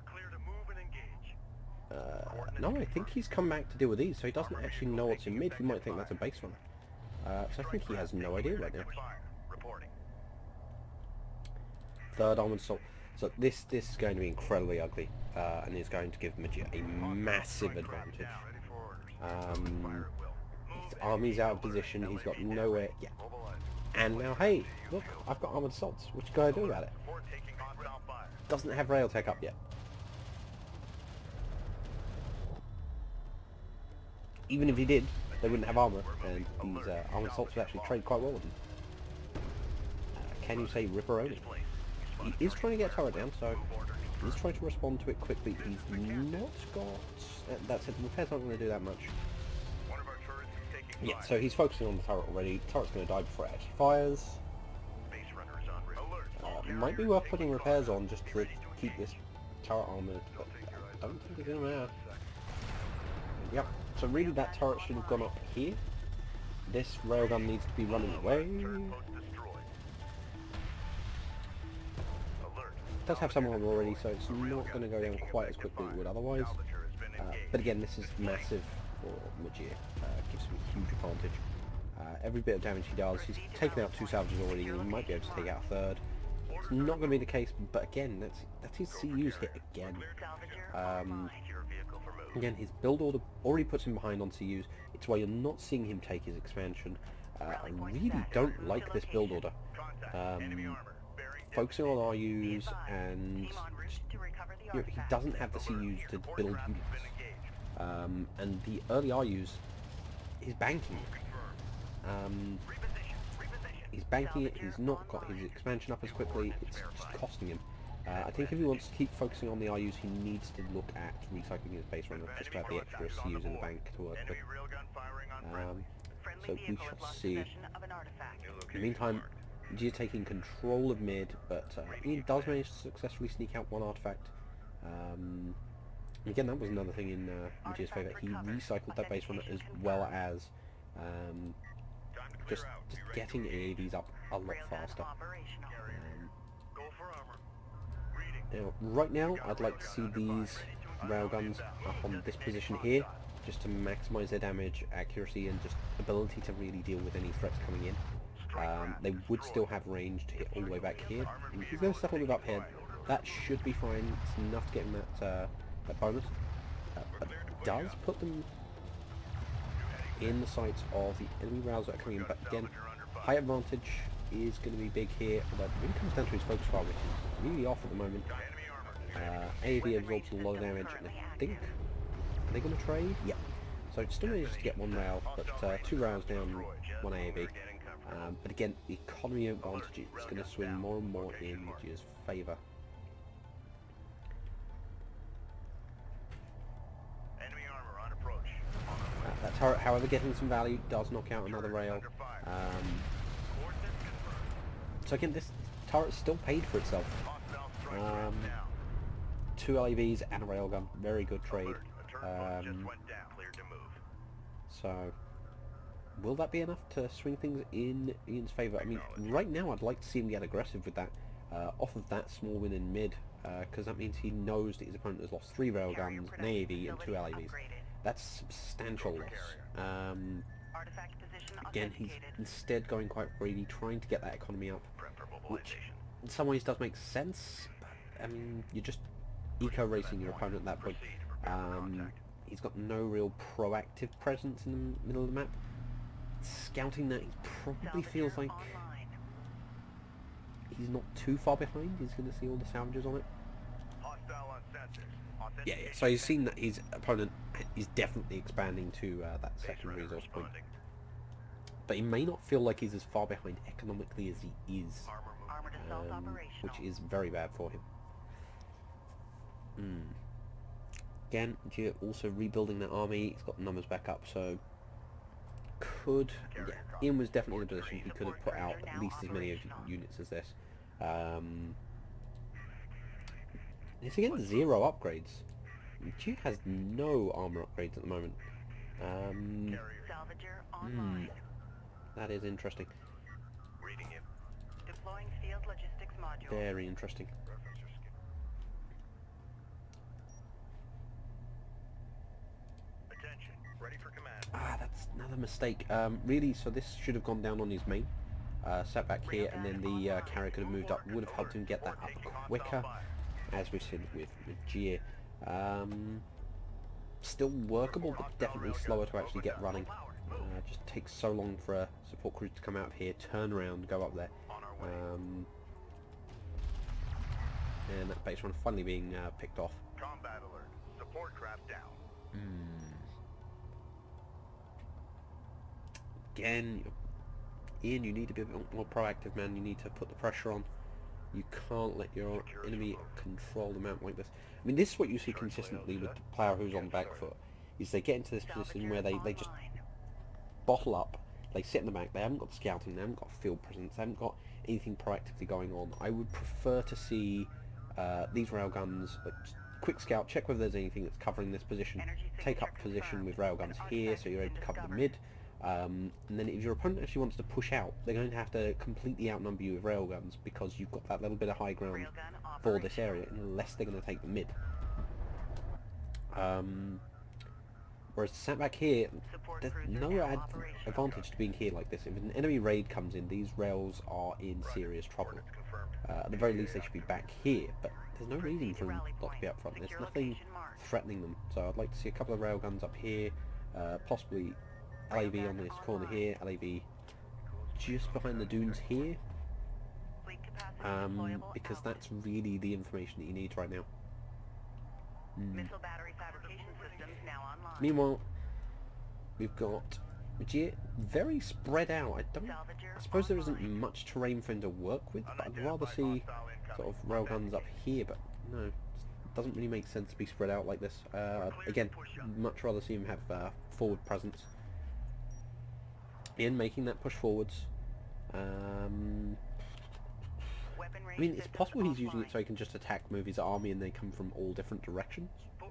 No, I think he's come back to deal with these, so he doesn't actually know what's in mid. He might think that's a base runner. So I think he has no idea right now. Third armoured assault. So this is going to be incredibly ugly, and is going to give Majid a massive advantage. His army's out of position, he's got nowhere, yeah. And now, hey, look, I've got armoured assaults. What you gotta do about it? Doesn't have rail tech up yet. Even if he did, they wouldn't have armour, and these armoured assaults would actually trade quite well with them. Can you say Ripperoni? He is trying to get a turret down, so he's trying to respond to it quickly. He's not got... that's it, the repairs aren't going to do that much. Yeah, so he's focusing on the turret already. The turret's going to die before it actually fires. Might be worth putting repairs on just to keep this turret armoured, but I don't think it's going to matter. Yep, so really that turret should have gone up here. This railgun needs to be running away. It does have some armor already, so it's not going to go down quite as quickly as it would otherwise. But again, this is massive for Majid. Gives him a huge advantage. Every bit of damage he does, he's taken out 2 salvages already, and he might be able to take out a third. It's not going to be the case, but again, that's his CU's hit again. Again, his build order already puts him behind on CUs. It's why you're not seeing him take his expansion. I really don't like this build order. Focusing on RUs, and he doesn't have the CUs to build units. And the early RUs, he's banking it. He's banking it, he's not got his expansion up as quickly, it's just costing him. I think if he wants to keep focusing on the RUs, he needs to look at recycling his base runner just to have the extra CUs in the bank to work with. So we shall see. In the meantime, G is taking control of mid, but Ian does manage to successfully sneak out 1 artifact. Again, that was another thing in G's favour. He recycled that base runner as well as just getting AAVs up a lot faster. Now, right now, I'd like to see these railguns up on this position here, just to maximise their damage, accuracy, and just ability to really deal with any threats coming in. They would still have range to hit all the way back here. And he's going to settle it up here. That should be fine. It's enough to get him that bonus. But it does put them in the sights of the enemy rails that are coming in. But again, high advantage is going to be big here. Although it really comes down to his focus fire, which is really off at the moment. AAV absorbs a lot of damage, and I think... Are they going to trade? Yeah. So it still manages to get 1 rail, but 2 rails down, 1 AAV. But again, the economy advantage is going to swing more and more in Magia's favour. That turret, however, getting some value, does knock out another rail. So again, this turret still paid for itself. 2 LAVs and a railgun, very good trade. So, will that be enough to swing things in Ian's favour? I mean, right now I'd like to see him get aggressive with that, off of that small win in mid, because that means he knows that his opponent has lost 3 railguns, an AAV and 2 LAVs. That's substantial loss. Again, he's instead going quite greedy, trying to get that economy up, which in some ways does make sense, but I mean, you're just eco-racing your opponent at that point. He's got no real proactive presence in the middle of the map. Scouting that, he probably feels like he's not too far behind. He's going to see all the salvages on it. Yeah, so he's seen that his opponent is definitely expanding to that second resource point. but he may not feel like he's as far behind economically as he is, Armored assault operational. which is very bad for him. Again, Gia also rebuilding that army. He's got the numbers back up, so could... Yeah, Ian was definitely in a position he could have put out at least as many units as this. It's again 0 upgrades. Gia has no armor upgrades at the moment. Salvager online. That is interesting. Reading it. Deploying field logistics module. Very interesting. Reference your skin. Attention. Ready for command. That's another mistake. Really, so this should have gone down on his main. Sat back here, and then the carrier could have moved up. Would have helped him get that up quicker, as we've seen with Gia. Still workable, but definitely slower to actually get running. Just takes so long for a support cruise to come out of here, turn around, go up there. And that base run finally being picked off. Combat alert. Support craft down. Again, Ian, you need to be a bit more proactive, man. You need to put the pressure on. You can't let your enemy control the map like this. I mean, this is what you see consistently with the player who's on the back foot, is they get into this position where they just bottle up, they sit in the back, they haven't got scouting, they haven't got field presence, they haven't got anything proactively going on. I would prefer to see these railguns, quick scout, check whether there's anything that's covering this position, take up position with railguns here so you're able to cover the mid, and then if your opponent actually wants to push out, they're going to have to completely outnumber you with railguns because you've got that little bit of high ground for this area, unless they're going to take the mid. Whereas sat back here, there's no advantage to being here like this. If an enemy raid comes in, these rails are in serious trouble. At the very least they should be back here, but there's no reason for them not to be up front. There's nothing threatening them, so I'd like to see a couple of railguns up here, possibly LAV on this corner here, LAV just behind the dunes here, because that's really the information that you need right now. Missile battery fabrication systems now online. Meanwhile, we've got Gia very spread out. I suppose there isn't much terrain for him to work with, but I'd rather see sort of railguns up here, but no, it doesn't really make sense to be spread out like this. Again, much rather see him have forward presence. Ian making that push forwards. I mean, it's possible he's using it so he can just attack, move his army, and they come from all different directions. But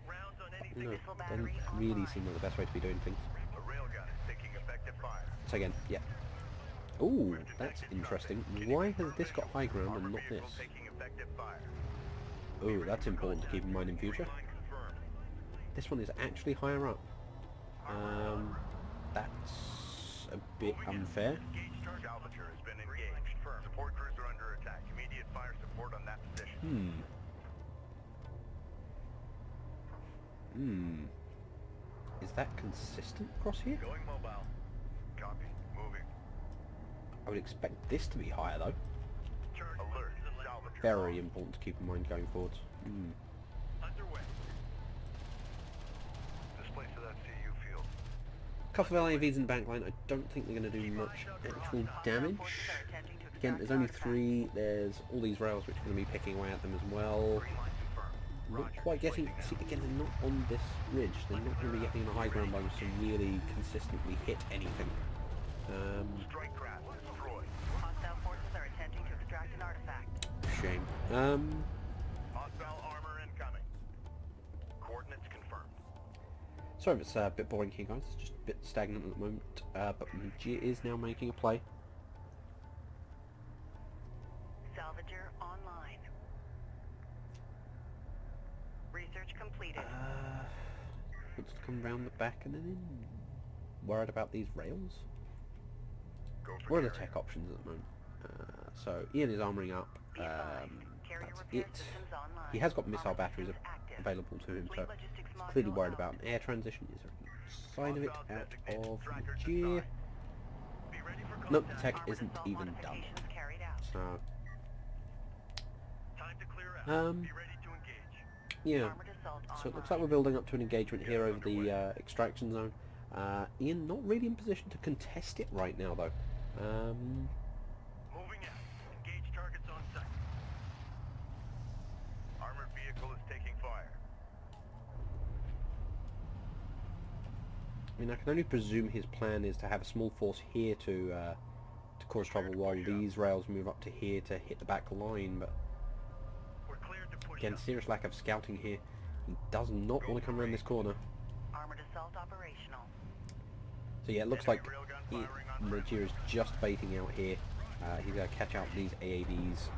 no, doesn't really seem like the best way to be doing things. So again, yeah. Ooh, that's interesting. Why has this got high ground and not this? Ooh, that's important to keep in mind in future. This one is actually higher up. That's a bit unfair. Is that consistent across here? Going mobile. Copy. Moving. I would expect this to be higher though. Alert. Salvage. Very important to keep in mind going forwards. Underway. Displace to that CU field. Couple of LAVs in the back line. I don't think they're going to do much actual damage. Again, there's only 3. There's all these rails which are going to be picking away at them as well. Not quite getting... See, again, they're not on this ridge. They're not going to be getting the high ground bonus to really consistently hit anything. Strike craft destroyed. Hostile forces are attempting to extract an artifact. Shame. Hostile armor incoming. Coordinates confirmed. Sorry if it's a bit boring here, guys. It's just a bit stagnant at the moment. But Gia is now making a play. Salvager online. Research completed. Wants to come round the back and then in. Worried about these rails? Go for What are the carrier. tech options at the moment? So Ian is armoring up. Carrier That's repair it. systems online. He has got missile Armor batteries systems active. available to him, so Fleet logistics he's clearly module worried out. about an air transition. Is there any sign of it Hostile out designated of trackers Gia? assigned. Be ready for Nope, the contact. tech Armored isn't assault even done. modifications carried out. So, Time to clear out. Be ready to engage. yeah. Armored assault So it looks like online. we're building up to an engagement here over the extraction zone. Ian not really in position to contest it right now though. Moving out. Engage targets on sight. Armored vehicle is taking fire. I mean, I can only presume his plan is to have a small force here to cause trouble while these rails move up to here to hit the back line, but We're cleared to push again, up. serious lack of scouting here. He does not want to come around this corner. Armored assault operational. So yeah, it looks like Nigeria is just baiting out here. He's going to catch out these AAVs.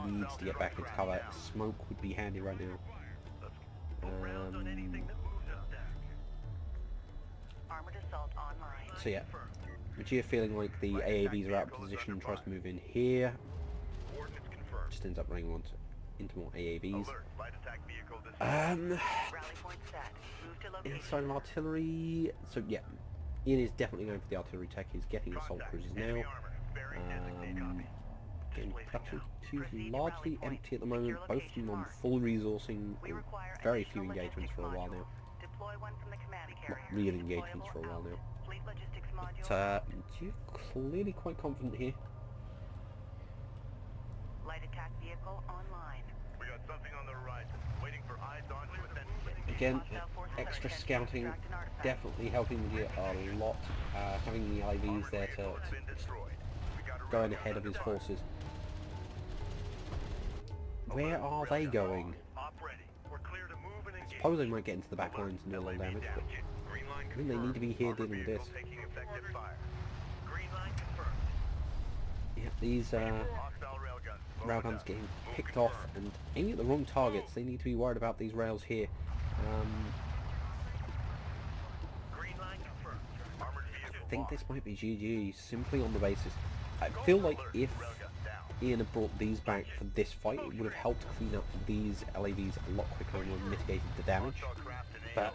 He needs to get back into cover. Smoke would be handy right now. Armored assault online. So yeah, Nigeria feeling like the AAVs are out of position, tries to move in here. Coordinates confirmed. Just ends up running into more AAVs. Alert. Light attack vehicle dispatched. Rally point set. Move to location. Inside of artillery. So yeah, Ian is definitely going for the artillery tech. He's getting assault cruisers now. Enemy armor. Bearing designated copy. Again, production queues largely empty at the moment. Both of them on full resourcing. We require Very few additional engagements for a while now. Deploy one from the command carrier. Not real engagements for a while now. Fleet logistics module. But you're clearly quite confident here. Light attack vehicle online. We got something on the horizon. Waiting for eyes on to authenticate. Again, extra scouting definitely helping Nigeria a lot. Having the IVs there to go in ahead of his forces. Where are they going? Op ready. We're clear to move and I engage. suppose they might get into the back lines and do a little damage, but Green line I think they need to be here confirmed. dealing with this. Vehicle taking effective fire. Green line confirmed. Yeah, these Hostile railguns. railguns getting picked off and aiming at the wrong targets. They need to be worried about these rails here. Green line confirmed. Armored vehicle I think lost. this might be GG simply on the basis. I feel like if Ian had brought these back for this fight, it would have helped clean up these LAVs a lot quicker and would have mitigated the damage. But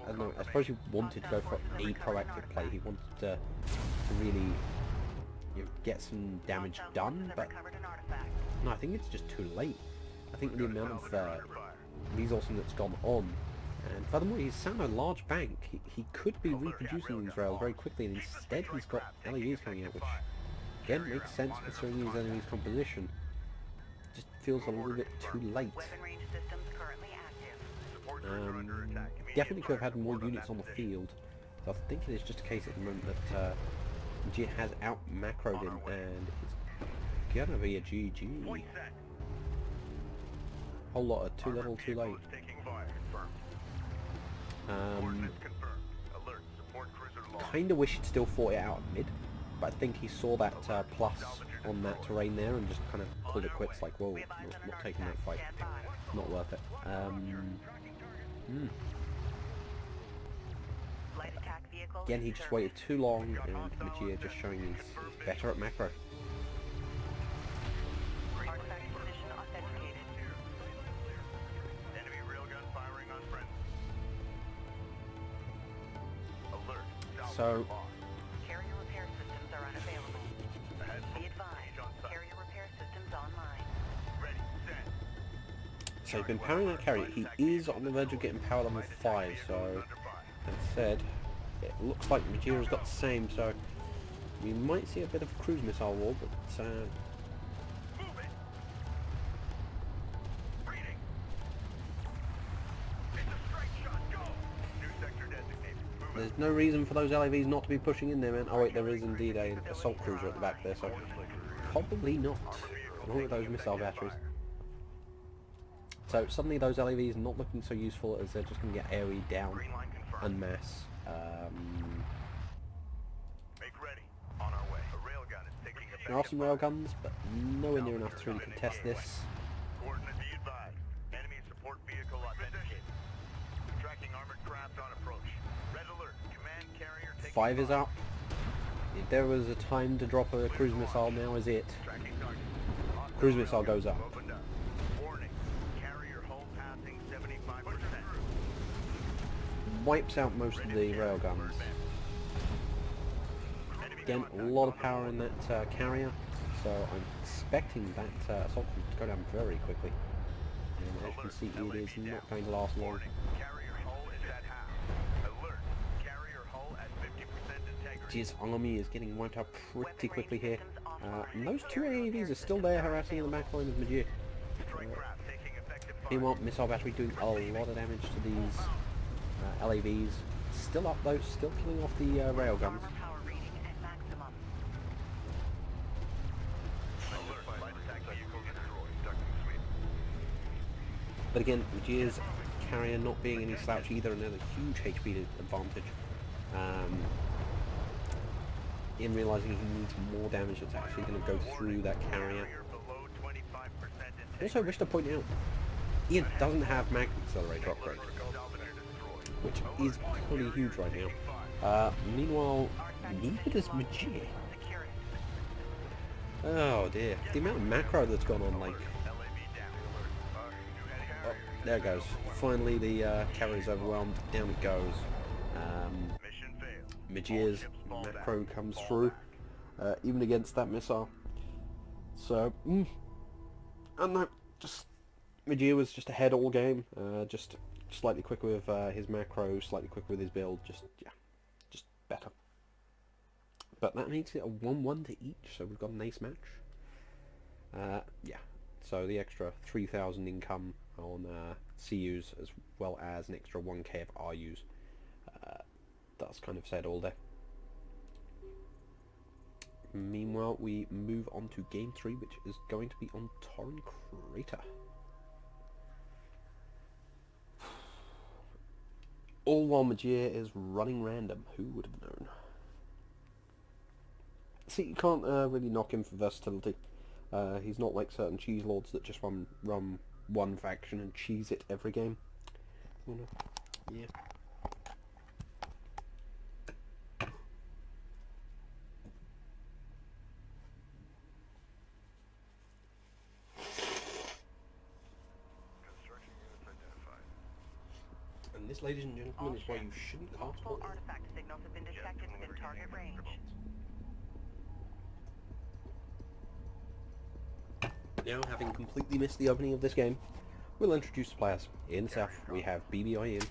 I don't know, I suppose he wanted to go for a proactive play. He wanted to really get some damage done, but no, I think it's just too late. I think the amount of resourcing that's gone on, and furthermore he's sat on a large bank. He could be reproducing these rails very quickly, and instead he's got LAVs coming out, which again makes sense considering his enemy's composition. Just feels a little bit too late. Weapon range systems currently active. Definitely could have had more units on the field. So I think it is just a case at the moment that G has out macroed him, and it's gonna be a GG. Whole lot of too little, too late. Kinda wish he'd still fought it out at mid, but I think he saw that plus on that terrain there and just kind of called it quits, like, whoa, not taking that fight, not worth it. Light attack vehicle. Again, he just waited too long, and Nigeria just showing he's better at macro. Artifact position authenticated. Enemy railgun firing on friends. Alert. So Carrier repair systems are unavailable. Be advised, carrier repair systems online. Ready, set. he's been powering that carrier. He is on the verge of getting power level 5, so that said, it looks like Nigeria's got the same, so we might see a bit of a cruise missile war, but Move it. Reading. It's a strike shot. Go. New sector designated. Move there's no reason for those LAVs not to be pushing in there, man. Oh wait, there is indeed a assault cruiser at the back there, so probably not. Along with those missile batteries. So suddenly those LAVs not looking so useful, as they're just going to get AoE down Green line confirmed. en masse. Make ready. On our way. A railgun is taking There are effective some fire. railguns, but nowhere near enough to really contest this. Coordinate be advised. Enemy support vehicle authenticated. Tracking armored craft on approach. Red alert. Command carrier taking 5 is fire. up. If there was a time to drop a cruise missile, now is it. Tracking target. Cruise missile goes up. Opened up. Warning. Carrier hull passing 75%. Wipes out most of the railguns. Again, a lot of power in that carrier, so I'm expecting that assault cruiser to go down very quickly. And as you can see, it is not going to last long. Warning. Carrier hull is at half. Majir's army is getting wiped out pretty quickly here. And those two AAVs are still there harassing in the back line of Majir. Meanwhile, Missile Battery doing a lot of damage to these LAVs. Still up though, still killing off the railguns. But again, Majir's carrier not being any slouch either, another huge HP advantage. In realising he needs more damage that's actually going to go through that carrier. Also, I wish to point out, Ian doesn't have Magnet Accelerator upgrade, which is pretty huge right now. Meanwhile, neither does Majir. Oh dear, the amount of macro that's gone on, like... Oh, there it goes. Finally the carrier's overwhelmed, down it goes. Majir's macro comes through, even against that missile. So, I don't know, just... Majir was just ahead all game, just slightly quicker with his macro, slightly quicker with his build, just better. But that makes it a 1-1 to each, so we've got an ace match. Yeah, so the extra 3,000 income on CUs, as well as an extra 1k of RUs. That's kind of said all there. Meanwhile, we move on to game 3, which is going to be on Torren Crater. All while Majir is running random. Who would have known? See, you can't really knock him for versatility. He's not like certain cheese lords that just run one faction and cheese it every game. You know? Yeah. And this, ladies and gentlemen, is why you shouldn't cast multiple artifact signals have been detected within target range. Now, having completely missed the opening of this game, we'll introduce the players. In the south, we have BBI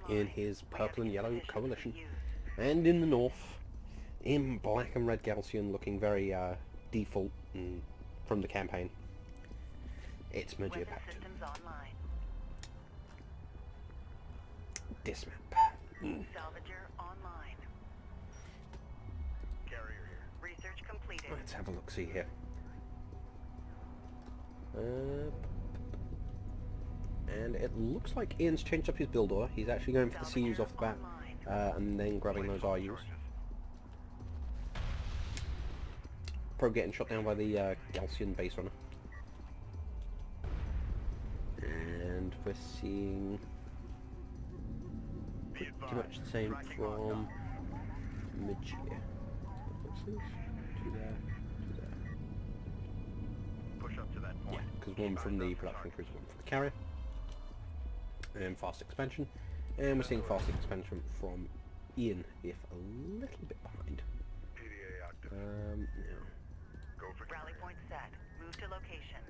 in his purple and yellow coalition, and in the north, in black and red Galcian, looking very default from the campaign. It's Majir Pact. Dismap. Salvager online. Carrier here. Research completed. Let's have a look. See here. And it looks like Ian's changed up his build order. He's actually going for the CUs off the bat, and then grabbing those RUs. Probably getting shot down by the Galcian base runner. And we're seeing pretty much the same from Majir. What's this? To there, to there. Push up to that point. Yeah, because one from the production cruiser, one from the carrier. And fast expansion. And we're seeing fast expansion from Ian, if a little bit behind. PDA active. Yeah. Go for Rally point set. Move to location.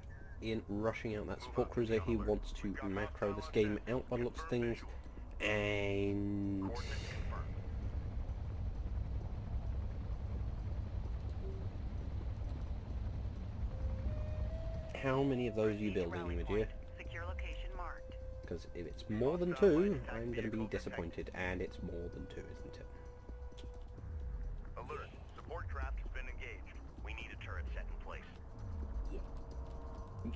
Ian rushing out that support cruiser. He wants to macro this game out by the looks of things. And coordinates confirmed. how many of those are you building, Majir? Secure location marked. Because if it's more than 2, I'm going to be disappointed, and it's more than 2, isn't it? Alert. Support craft has been engaged. We need a turret set in place.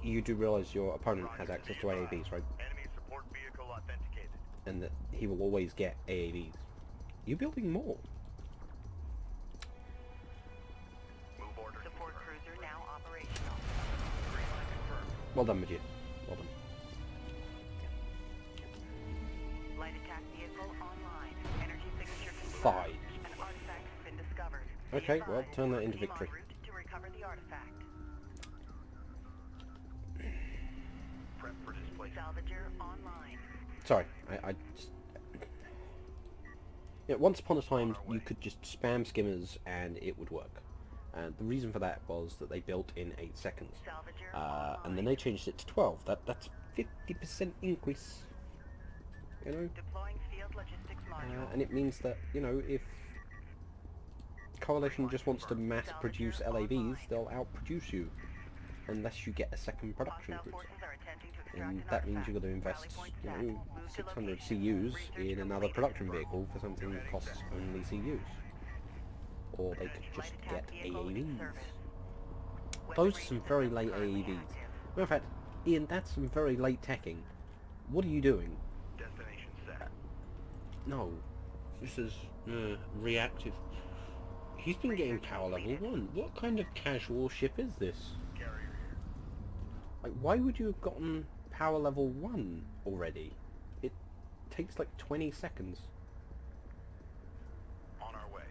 You do realise your opponent has access to AAVs, right? Enemy support vehicle authenticated. And that he will always get AAVs. You're building more. Move order. Support cruiser now operational. Green line confirmed. Well done, Majir. Well done. Light attack vehicle online. Energy signature confirmed. 5. An artifact has been discovered. Okay, well, Be turn that into advised, victory. team en route to recover the artifact. Prep for displacement. Salvager online. Sorry, I just... Yeah, once upon a time, you could just spam skimmers and it would work. And the reason for that was that they built in 8 seconds. Salvager And then they changed it to 12. That's 50% increase. You know? deploying field logistics module. And it means that, you know, if Coalition just wants to mass produce LAVs, they'll outproduce you. Unless you get a second production Hostile cruiser. forces are attempting to extract And an that means artifact. you've got to invest, Rally point you set. know, Move to 600 location. CUs Research in another completed. production vehicle for something that costs only CUs. Or they could just Light get attack vehicle in AAVs. service. Those are Weaponry some very systems late currently AAVs. active. Matter of fact, Ian, that's some very late teching. What are you doing? Destination set. No, this is reactive. He's been getting power level 1. What kind of casual ship is this? Carrier here. Like, why would you have gotten power level 1 already? It takes like 20 seconds. On our way.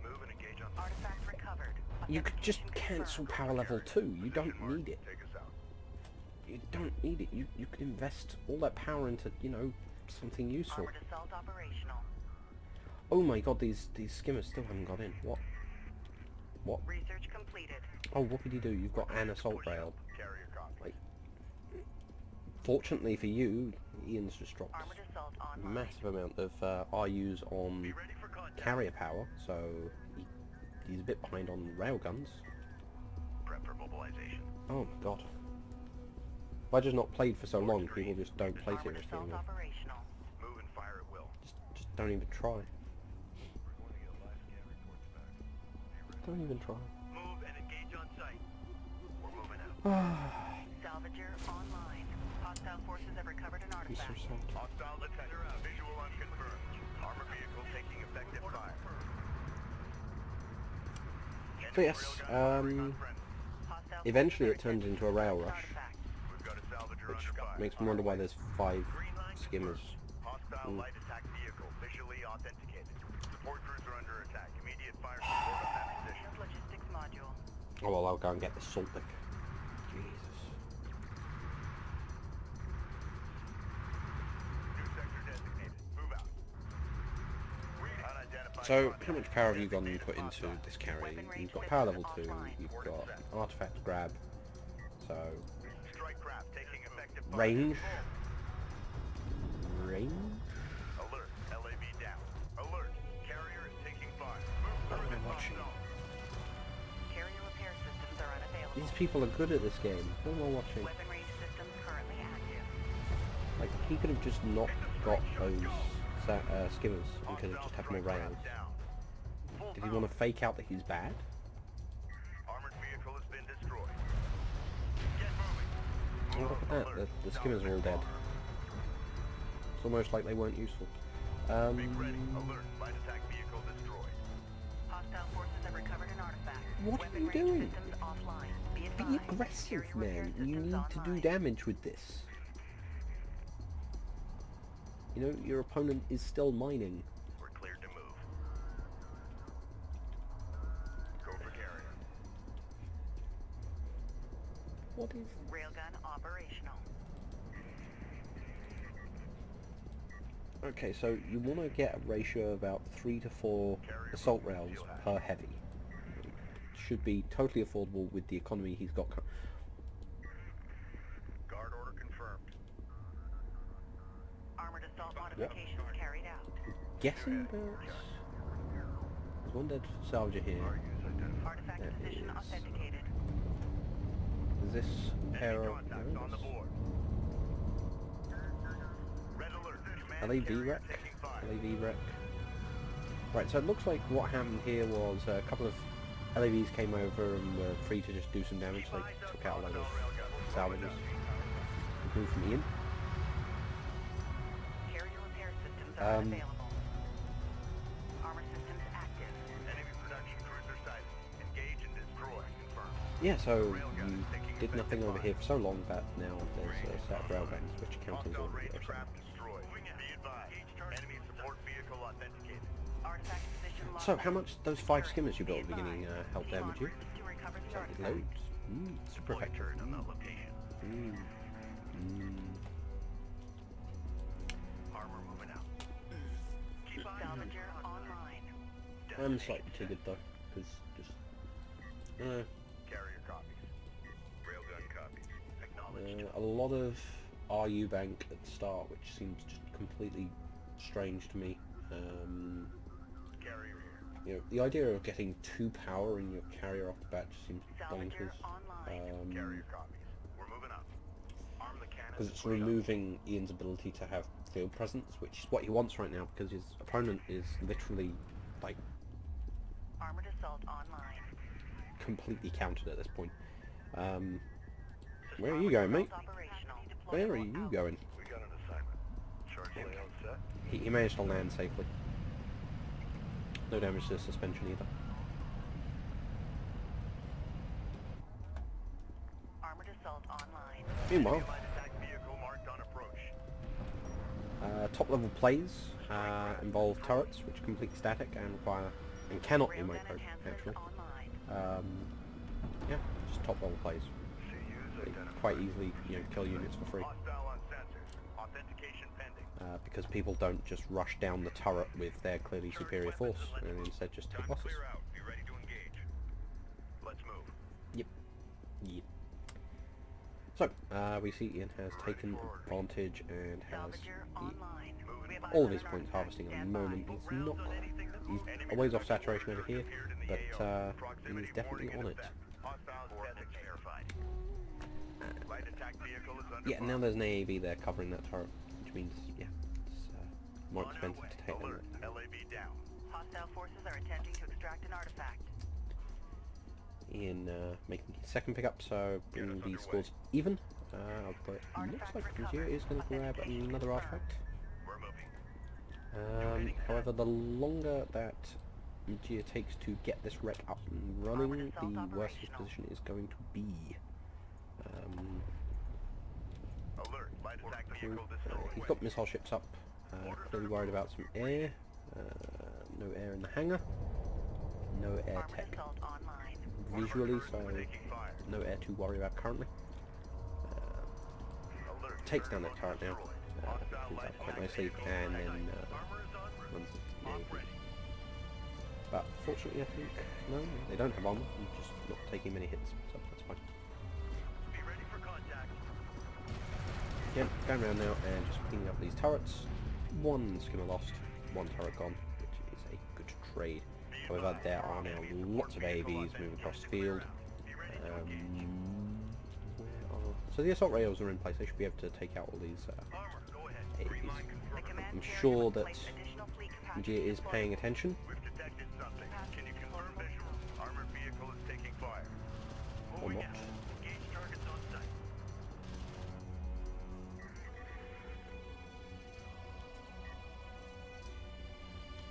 Move and engage on Artifact recovered. You could just Authentication cancel confirmed. power level 2. You don't need it. Take us out. You don't need it. You could invest all that power into, you know, something useful. Armored assault operational. Oh my god, these skimmers still haven't got in. What? What? Research completed. Oh, what could you do? You've got an assault rail. Carrier copy. Like, fortunately for you, Ian's just dropped Armored assault a online. massive amount of RUs on Be ready for contact. carrier power, so he's a bit behind on railguns. Prep for mobilization. Oh my god. If I just not played for so long, people just don't play Armored seriously assault anymore. operational. Move and fire at will. Just don't even try. Don't even try. Move and engage on site. We're moving out. Salvager online. Hostile forces have recovered an He's so artifact. sad. Hostile detector out. Visual unconfirmed. Armor vehicle taking effective fire. So yes, Hostile eventually it forces are turns into a rail rush, artifact. We've got a salvager which under fire. makes me wonder why there's 5 Green line skimmers. Hostile light attack vehicle visually authenticated. Support crews are under attack. Immediate fire support on that position. Logistics module. Oh well, I'll go and get the salt lick. Jesus. New sector designated. Move out. Unidentified So, contact. how much power have you gone and put into this carry? You've got power level 2, you've got artifact grab, so Strike craft taking effective fire. range. Range? Alert. LAV down. Alert. Carrier is taking fire. What Move am I through watching? zone. Carrier repair systems are unavailable. These people are good at this game. What am I watching? Weapon range systems currently active. Like, he could have just not got those skimmers and could have just had more rails. Down. Full Did he want to fake out that he's bad? Armored vehicle has been destroyed. Get moving. Oh, look at that, the skimmers are all dead. It's almost like they weren't useful. Be ready. Alert. Light attack vehicle destroyed. Hostile forces have recovered an artifact. What are Weapon you range doing? systems offline. Be Be advised. aggressive, Carrier repair man. You systems need to do online. damage with this. You know, your opponent is still mining. We're cleared to move. Go for carrier. What is... Railgun operational. Okay, so you want to get a ratio of about 3 to 4 assault rails per heavy. Should be totally affordable with the economy he's got. Guard order confirmed. Armored assault modifications carried out. Guessing there's one dead salvager here. Artifact There position is. authenticated. Is this pair Enemy of... contacts on the board. Red alert. Command LAV carrier wreck? taking fire. LAV wreck. Right, so it looks like what happened here was a couple of LAVs came over and were free to just do some damage. They took out a load of salvagers. Improved from Ian. Carrier repair systems are unavailable. Armor systems active. Enemy production cruiser sighted. Engage and destroy. Confirmed. Yeah, so you did nothing over here for so long that now there's a set of railguns which count as Hostile all range the craft destroyed. Be advised. Enemy support vehicle authenticated. Artifact position locked. So how much those 5 skimmers you built at the beginning helped damage you? To recover the artifact. Loads. Super effective. On the location. Armor moving out. Keep on. Salvager online. I'm slightly triggered though, because just... Carrier copies. Railgun copies. Acknowledged. a lot of RU bank at the start, which seems just completely strange to me. Carrier here. you know, the idea of getting 2 power in your carrier off the bat just seems Salvager bonkers. online. Carrier copies. We're moving up. Arm the cannons. Because it's removing Ian's ability to have field presence, which is what he wants right now, because his opponent is literally, like, Armored assault online. completely countered at this point. Where are you going, mate? Operational. Where are you going? We got an assignment. Charge layout set. He managed to land safely. No damage to the suspension either. Armored assault online. Meanwhile, Light attack vehicle marked on approach. top level plays involve turrets, which are completely static and require and cannot be Railgun microed actually. enhancements online. Yeah, just top level plays. CUs They identified. quite easily, you know, kill units for free. Hostile on sensors. Authentication pending. Because people don't just rush down the turret with their clearly superior force, and instead just take losses. Clear out. Be ready to engage. Let's move. Yep. Yep. So, we see Ian has taken advantage and has Salvager online. We have all of his 11 points artifacts harvesting at the standby. moment. He's not, he's a ways off saturation over here, but he's definitely on it. Hostile static verified. Light attack vehicle is under Yeah, now there's an AAV there covering that turret, which means, yeah, it's more expensive to take than Alert. that. LAV down. Hostile forces are attempting to extract an artifact. Ian making his second pickup, so bringing the scores even. But it looks like Nigeria is going to grab another artifact. We're moving. However, the longer that Nigeria takes to get this wreck up and running, the worse his position is going to be. Alert. Light attack Cool. vehicle He's destroyed. got missile ships up. Clearly worried about some air. No air in the hangar. No air Armored tech assault online. visually, so Taking fire. no air to worry about currently. Alert. Takes down that turret now. Hostile Cleans light up quite attack nicely, vehicle and on then site. Armor is en route. runs into the Lock AAV. ready. But fortunately, I think no, they don't have armor. I'm just not taking many hits, so that's fine. Be ready for contact. Again, going around now and just cleaning up these turrets. One skimmer lost, one turret gone, which is a good trade. However, there are now lots of AAVs moving across the field. So the assault rails are in place. They should be able to take out all these Armor, go ahead. AAVs. Green line The confirmed. command I'm carrier sure will that place additional fleet capacity Nigeria is deployed. paying attention. We've detected something. Can you confirm visual? Armored vehicle is taking fire. Or Moving not. out. Engage targets on site.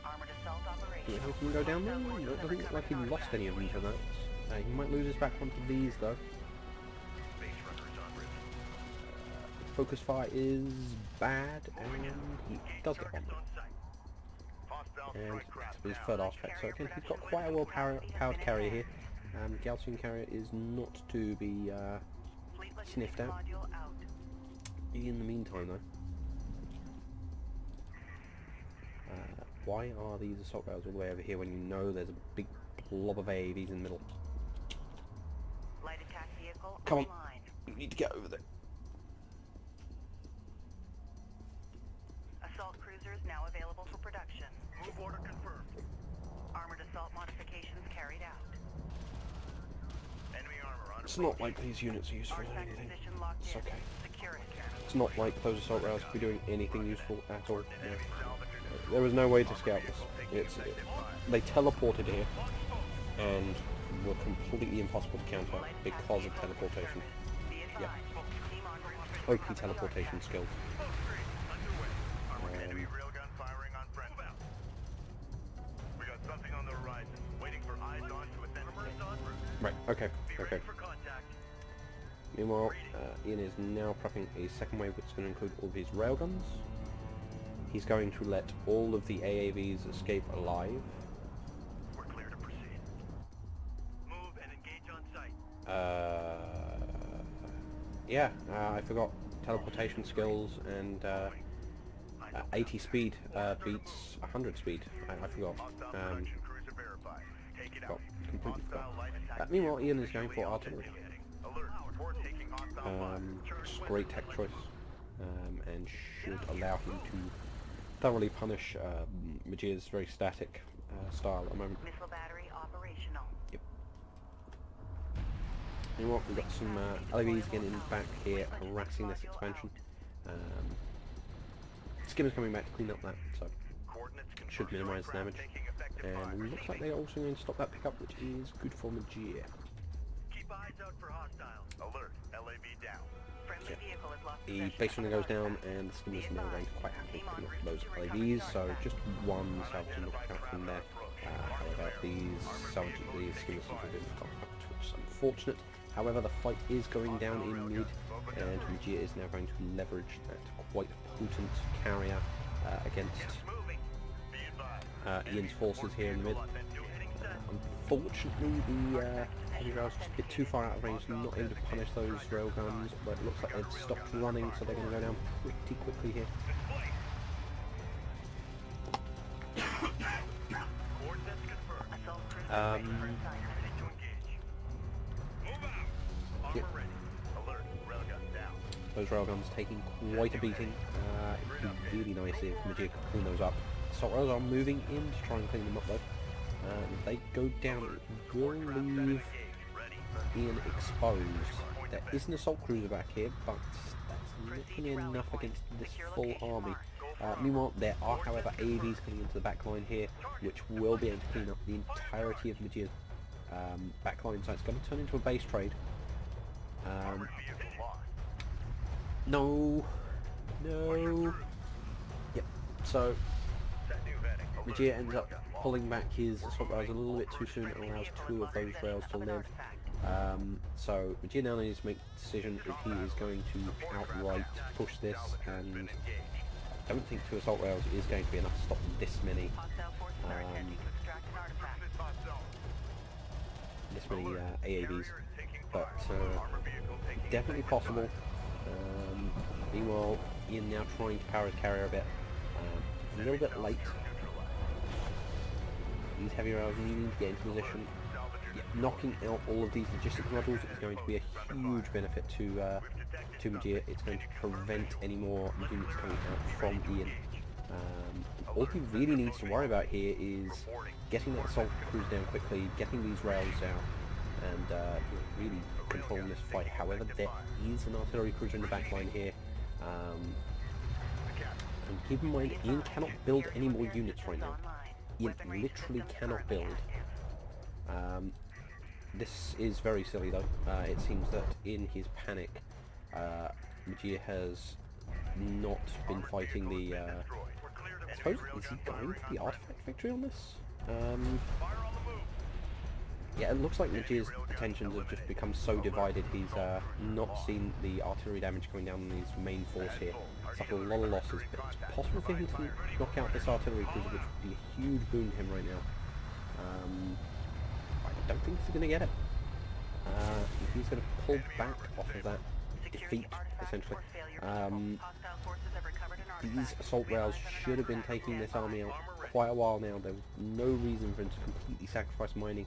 Armored assault operation. Yeah, he can go down there. It doesn't look like he lost any of them to that. He might lose his back onto these though. Base runners en route. Focus fire is bad, and he does get one. Targets on site. Hostile And strike craft his down. third artifact, so again, he's got quite a well-powered carrier here. Gaussian carrier is not to be Fleet sniffed logistics out. module out. In the meantime, though, why are these assault rails all the way over here when you know there's a big blob of AAVs in the middle? Light attack vehicle Come on. online. You need to get over there. Assault cruisers now available for production. Move order confirmed. Armored assault modifications carried out. Enemy armor on It's not like these units are useful in Artifact anything. position locked It's in. okay. Secure it. It's not like those assault rails could be doing anything useful at all. No. Enemy salvage. There was no way to scout this. They teleported here and were completely impossible to counter because of teleportation. Be advised. Team on route. OP teleportation skills. Armored enemy railgun firing on friend. We got something on the horizon. Waiting for eyes on to ascend. Armor is en route. Right, okay, Be okay. ready for contact. Meanwhile, Ian is now prepping a second wave which is going to include all of his railguns. He's going to let all of the AAVs escape alive. We're clear to proceed. Move and engage on site. Yeah, I forgot teleportation skills and 80 speed beats 100 speed. I forgot. Hostile production cruiser verified. Take it out. Completely forgot. Hostile light attack Meanwhile, Ian is going for artillery. indicating. Alert. Report taking hostile fire. It's a great tech choice, and should allow him to thoroughly punish Majid's very static style at the moment. Missile battery operational. Yep. You know what? We've got some LAVs getting back here, harassing this expansion. Skimmer's coming back to clean up that, so should minimise damage. And it looks like they're also going to stop that pickup, which is good for Magia. Keep eyes out for hostiles. Alert. LAV down. Friendly vehicle is lost The possession base of runner the goes down, target. and the Skimmer's now going to quite happily clean up those LAVs, so just one salvage knockout from there. However, these Skimmers seem to have been forgotten about, which is unfortunate. However, the fight is going down in mid, and Magia is now going to leverage that quite potent carrier against Ian's forces here in the mid. Unfortunately, the heavy rails just a bit too far out of range, not able to punish those railguns, but it looks like they've stopped running, so they're going to go down pretty quickly here. Assault cruiser ready for assignment. Yep. Those railguns taking quite a beating. It'd be really nice if Magia could clean those up. Assault rails are moving in to try and clean them up though. They go down, it will leave Ian exposed. There is an assault cruiser back here, but that's looking enough against this full army. Meanwhile, there are, however, AAVs coming into the back line here, which will be able to clean up the entirety of Magia's back line, so it's going to turn into a base trade. No. Yep, so Magia ends up pulling back his assault rails a little bit too soon. It allows two of those rails to live. So Magia now needs to make a decision if he is going to outright push this, and I don't think two assault rails is going to be enough to stop this many AAVs, but definitely possible. Meanwhile, Ian now trying to power his carrier a bit, a little bit late. These heavy rails needing to get into position. Yeah, knocking out all of these logistic modules is going to be a huge benefit to Magia. It's going to prevent any more units coming out from Ian. All he really needs to worry about here is getting that assault cruise down quickly, getting these rails out, and really controlling this fight. However, there is an artillery cruiser in the back line here. And keep in mind, Ian cannot build any more units right now. Ian literally cannot build. This is very silly though. It seems that in his panic, Magia has not been fighting the... I suppose, is he going for the artifact victory on this? Yeah, it looks like Magia's attentions have just become so divided, he's not seen the artillery damage coming down on his main force here. Suffered a lot of losses, but it's possible for him to knock out this artillery cruiser, which would be a huge boon to him right now. I don't think he's going to get it. He's going to pull back off of that defeat, essentially. These assault rails should have been taking this army out quite a while now. There was no reason for him to completely sacrifice mining,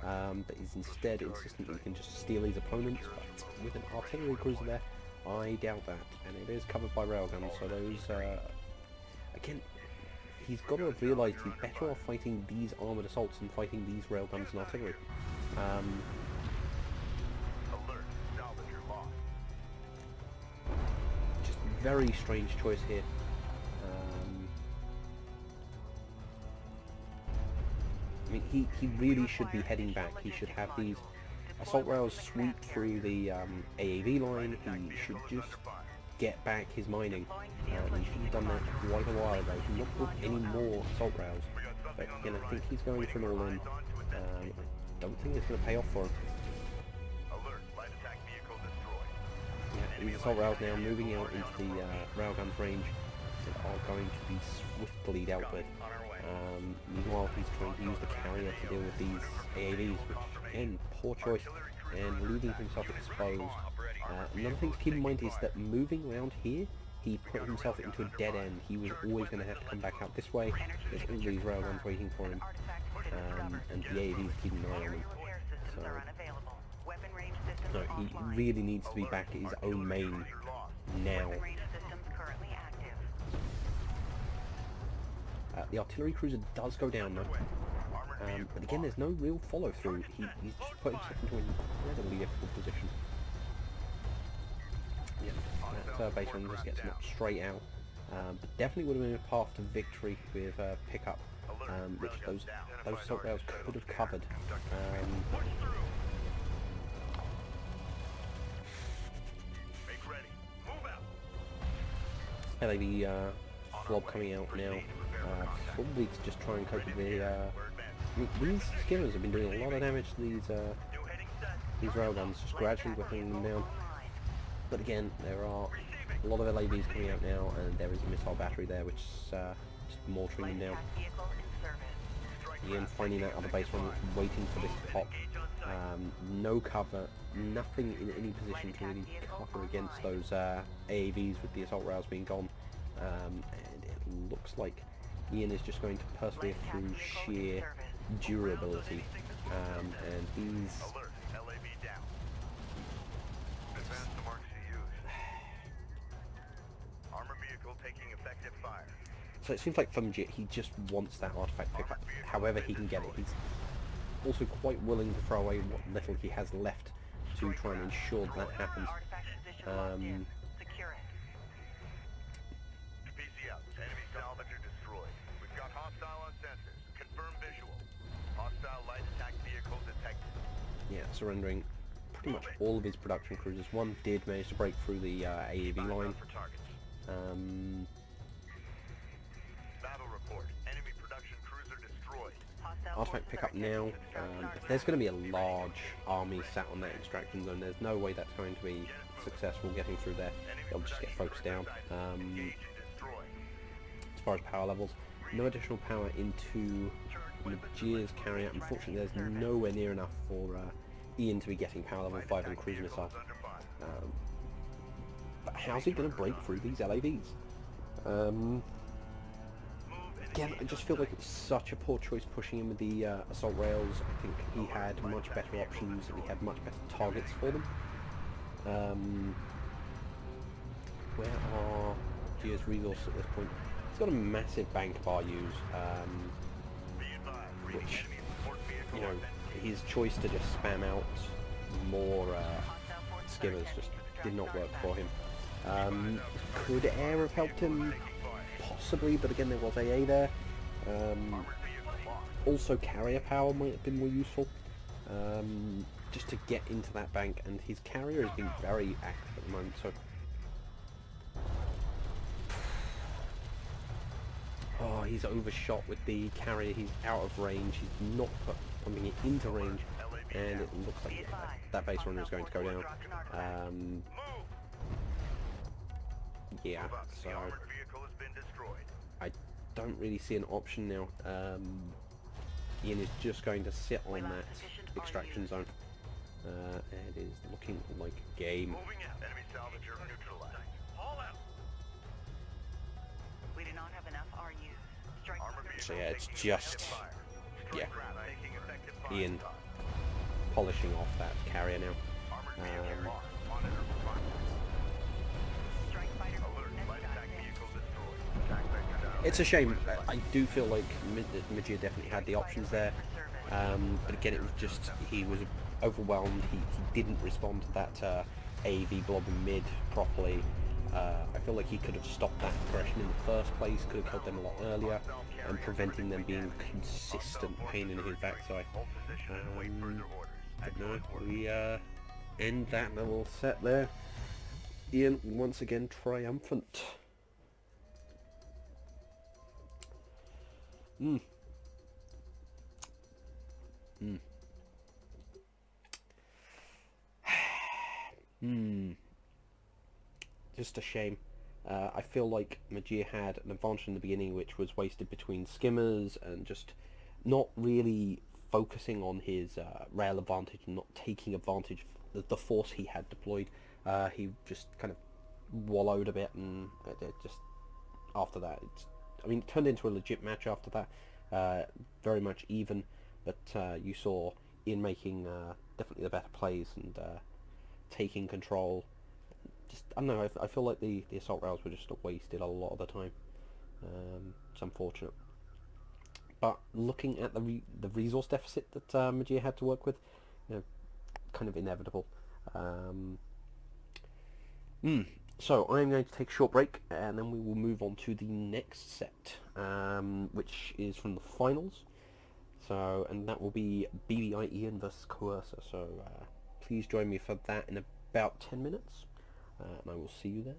but he's instead insistent that he can just steal his opponents. But with an artillery cruiser there, I doubt that, and it is covered by railguns, so those, again, he's got to have realised he's better off fighting these armoured assaults than fighting these railguns and artillery. Just very strange choice here. I mean, he really should be heading back. He should have these assault rails sweep through the AAV line. He should just get back his mining. He should have done that quite a while ago. Not put any more assault rails. But again, I think he's going for an all-in. I don't think it's going to pay off for him. Yeah, these assault rails now moving out into the railgun's range are going to be swiftly dealt with. Meanwhile, he's trying to use the carrier to deal with these AAVs, which, again, poor choice, and leaving himself exposed. Another thing to keep in mind is that moving around here, he put himself into a dead end. He was always going to have to come back out this way. There's all these railguns waiting for him, and the AAVs keeping an eye on him. So he really needs to be back at his own main now. The artillery cruiser does go down though. But again, there's no real follow-through. He's just put himself into an incredibly difficult position. Yeah, that base run just gets knocked straight out. But definitely would have been a path to victory with pickup, which those assault rails could have covered. LAV flob coming out now, probably to just try and cope with the. These skimmers have been doing a lot of damage to these railguns, just gradually whittling them down. But again, there are a lot of LAVs coming out now, and there is a missile battery there, which is just mortaring them down. Ian finding that other base run, waiting for this to pop. No cover, nothing in any position to really cover against those AAVs with the assault rails being gone. And it looks like Ian is just going to persevere through sheer durability. And he's... So it seems like for Majid, he just wants that artifact pickup, however he can get it. He's also quite willing to throw away what little he has left to try and ensure that happens. Yeah, surrendering pretty much all of his production cruisers. One did manage to break through the AAV line. Artifact pickup now. If there's going to be a large army sat on that extraction zone, there's no way that's going to be successful getting through there. They'll just get focused down. As far as power levels, no additional power into Majid's carrier. Unfortunately, there's nowhere near enough for Ian to be getting power level 5 on cruise missiles. But how's he going to break through these LAVs? Again, I just feel like it's such a poor choice pushing him with the assault rails. I think he had much better options and he had much better targets for them. Where are Gia's resources at this point? He's got a massive bank of RUs, which, you know, his choice to just spam out more skimmers just did not work for him. Could air have helped him? Possibly, but again there was AA there. Also carrier power might have been more useful, just to get into that bank, and his carrier has been very active at the moment, so... Oh, he's overshot with the carrier, he's out of range, he's not pumping it into range, and it looks like that base runner is going to go down. Yeah, so... I don't really see an option now. Ian is just going to sit on that extraction zone. It is looking like a game. So yeah, it's just, yeah, Ian polishing off that carrier now. It's a shame. I do feel like Majid definitely had the options there, but again it was just, he was overwhelmed. He didn't respond to that AV blob in mid properly. I feel like he could have stopped that aggression in the first place, could have killed them a lot earlier, and preventing them being consistent pain in his backside. But no, we end that level set there. Ian once again triumphant. Just a shame. I feel like Majid had an advantage in the beginning, which was wasted between skimmers and just not really focusing on his rail advantage and not taking advantage of the force he had deployed. He just kind of wallowed a bit, and it just, after that, I mean, it turned into a legit match after that. Very much even, but you saw Ian making definitely the better plays and taking control. Just, I don't know, I feel like the assault rails were just wasted a lot of the time. It's unfortunate. but looking at the resource deficit that Magia had to work with, you know, kind of inevitable. So I'm going to take a short break, and then we will move on to the next set, which is from the finals. So, and that will be BBI Ian versus Coercer. So please join me for that in about 10 minutes, and I will see you there.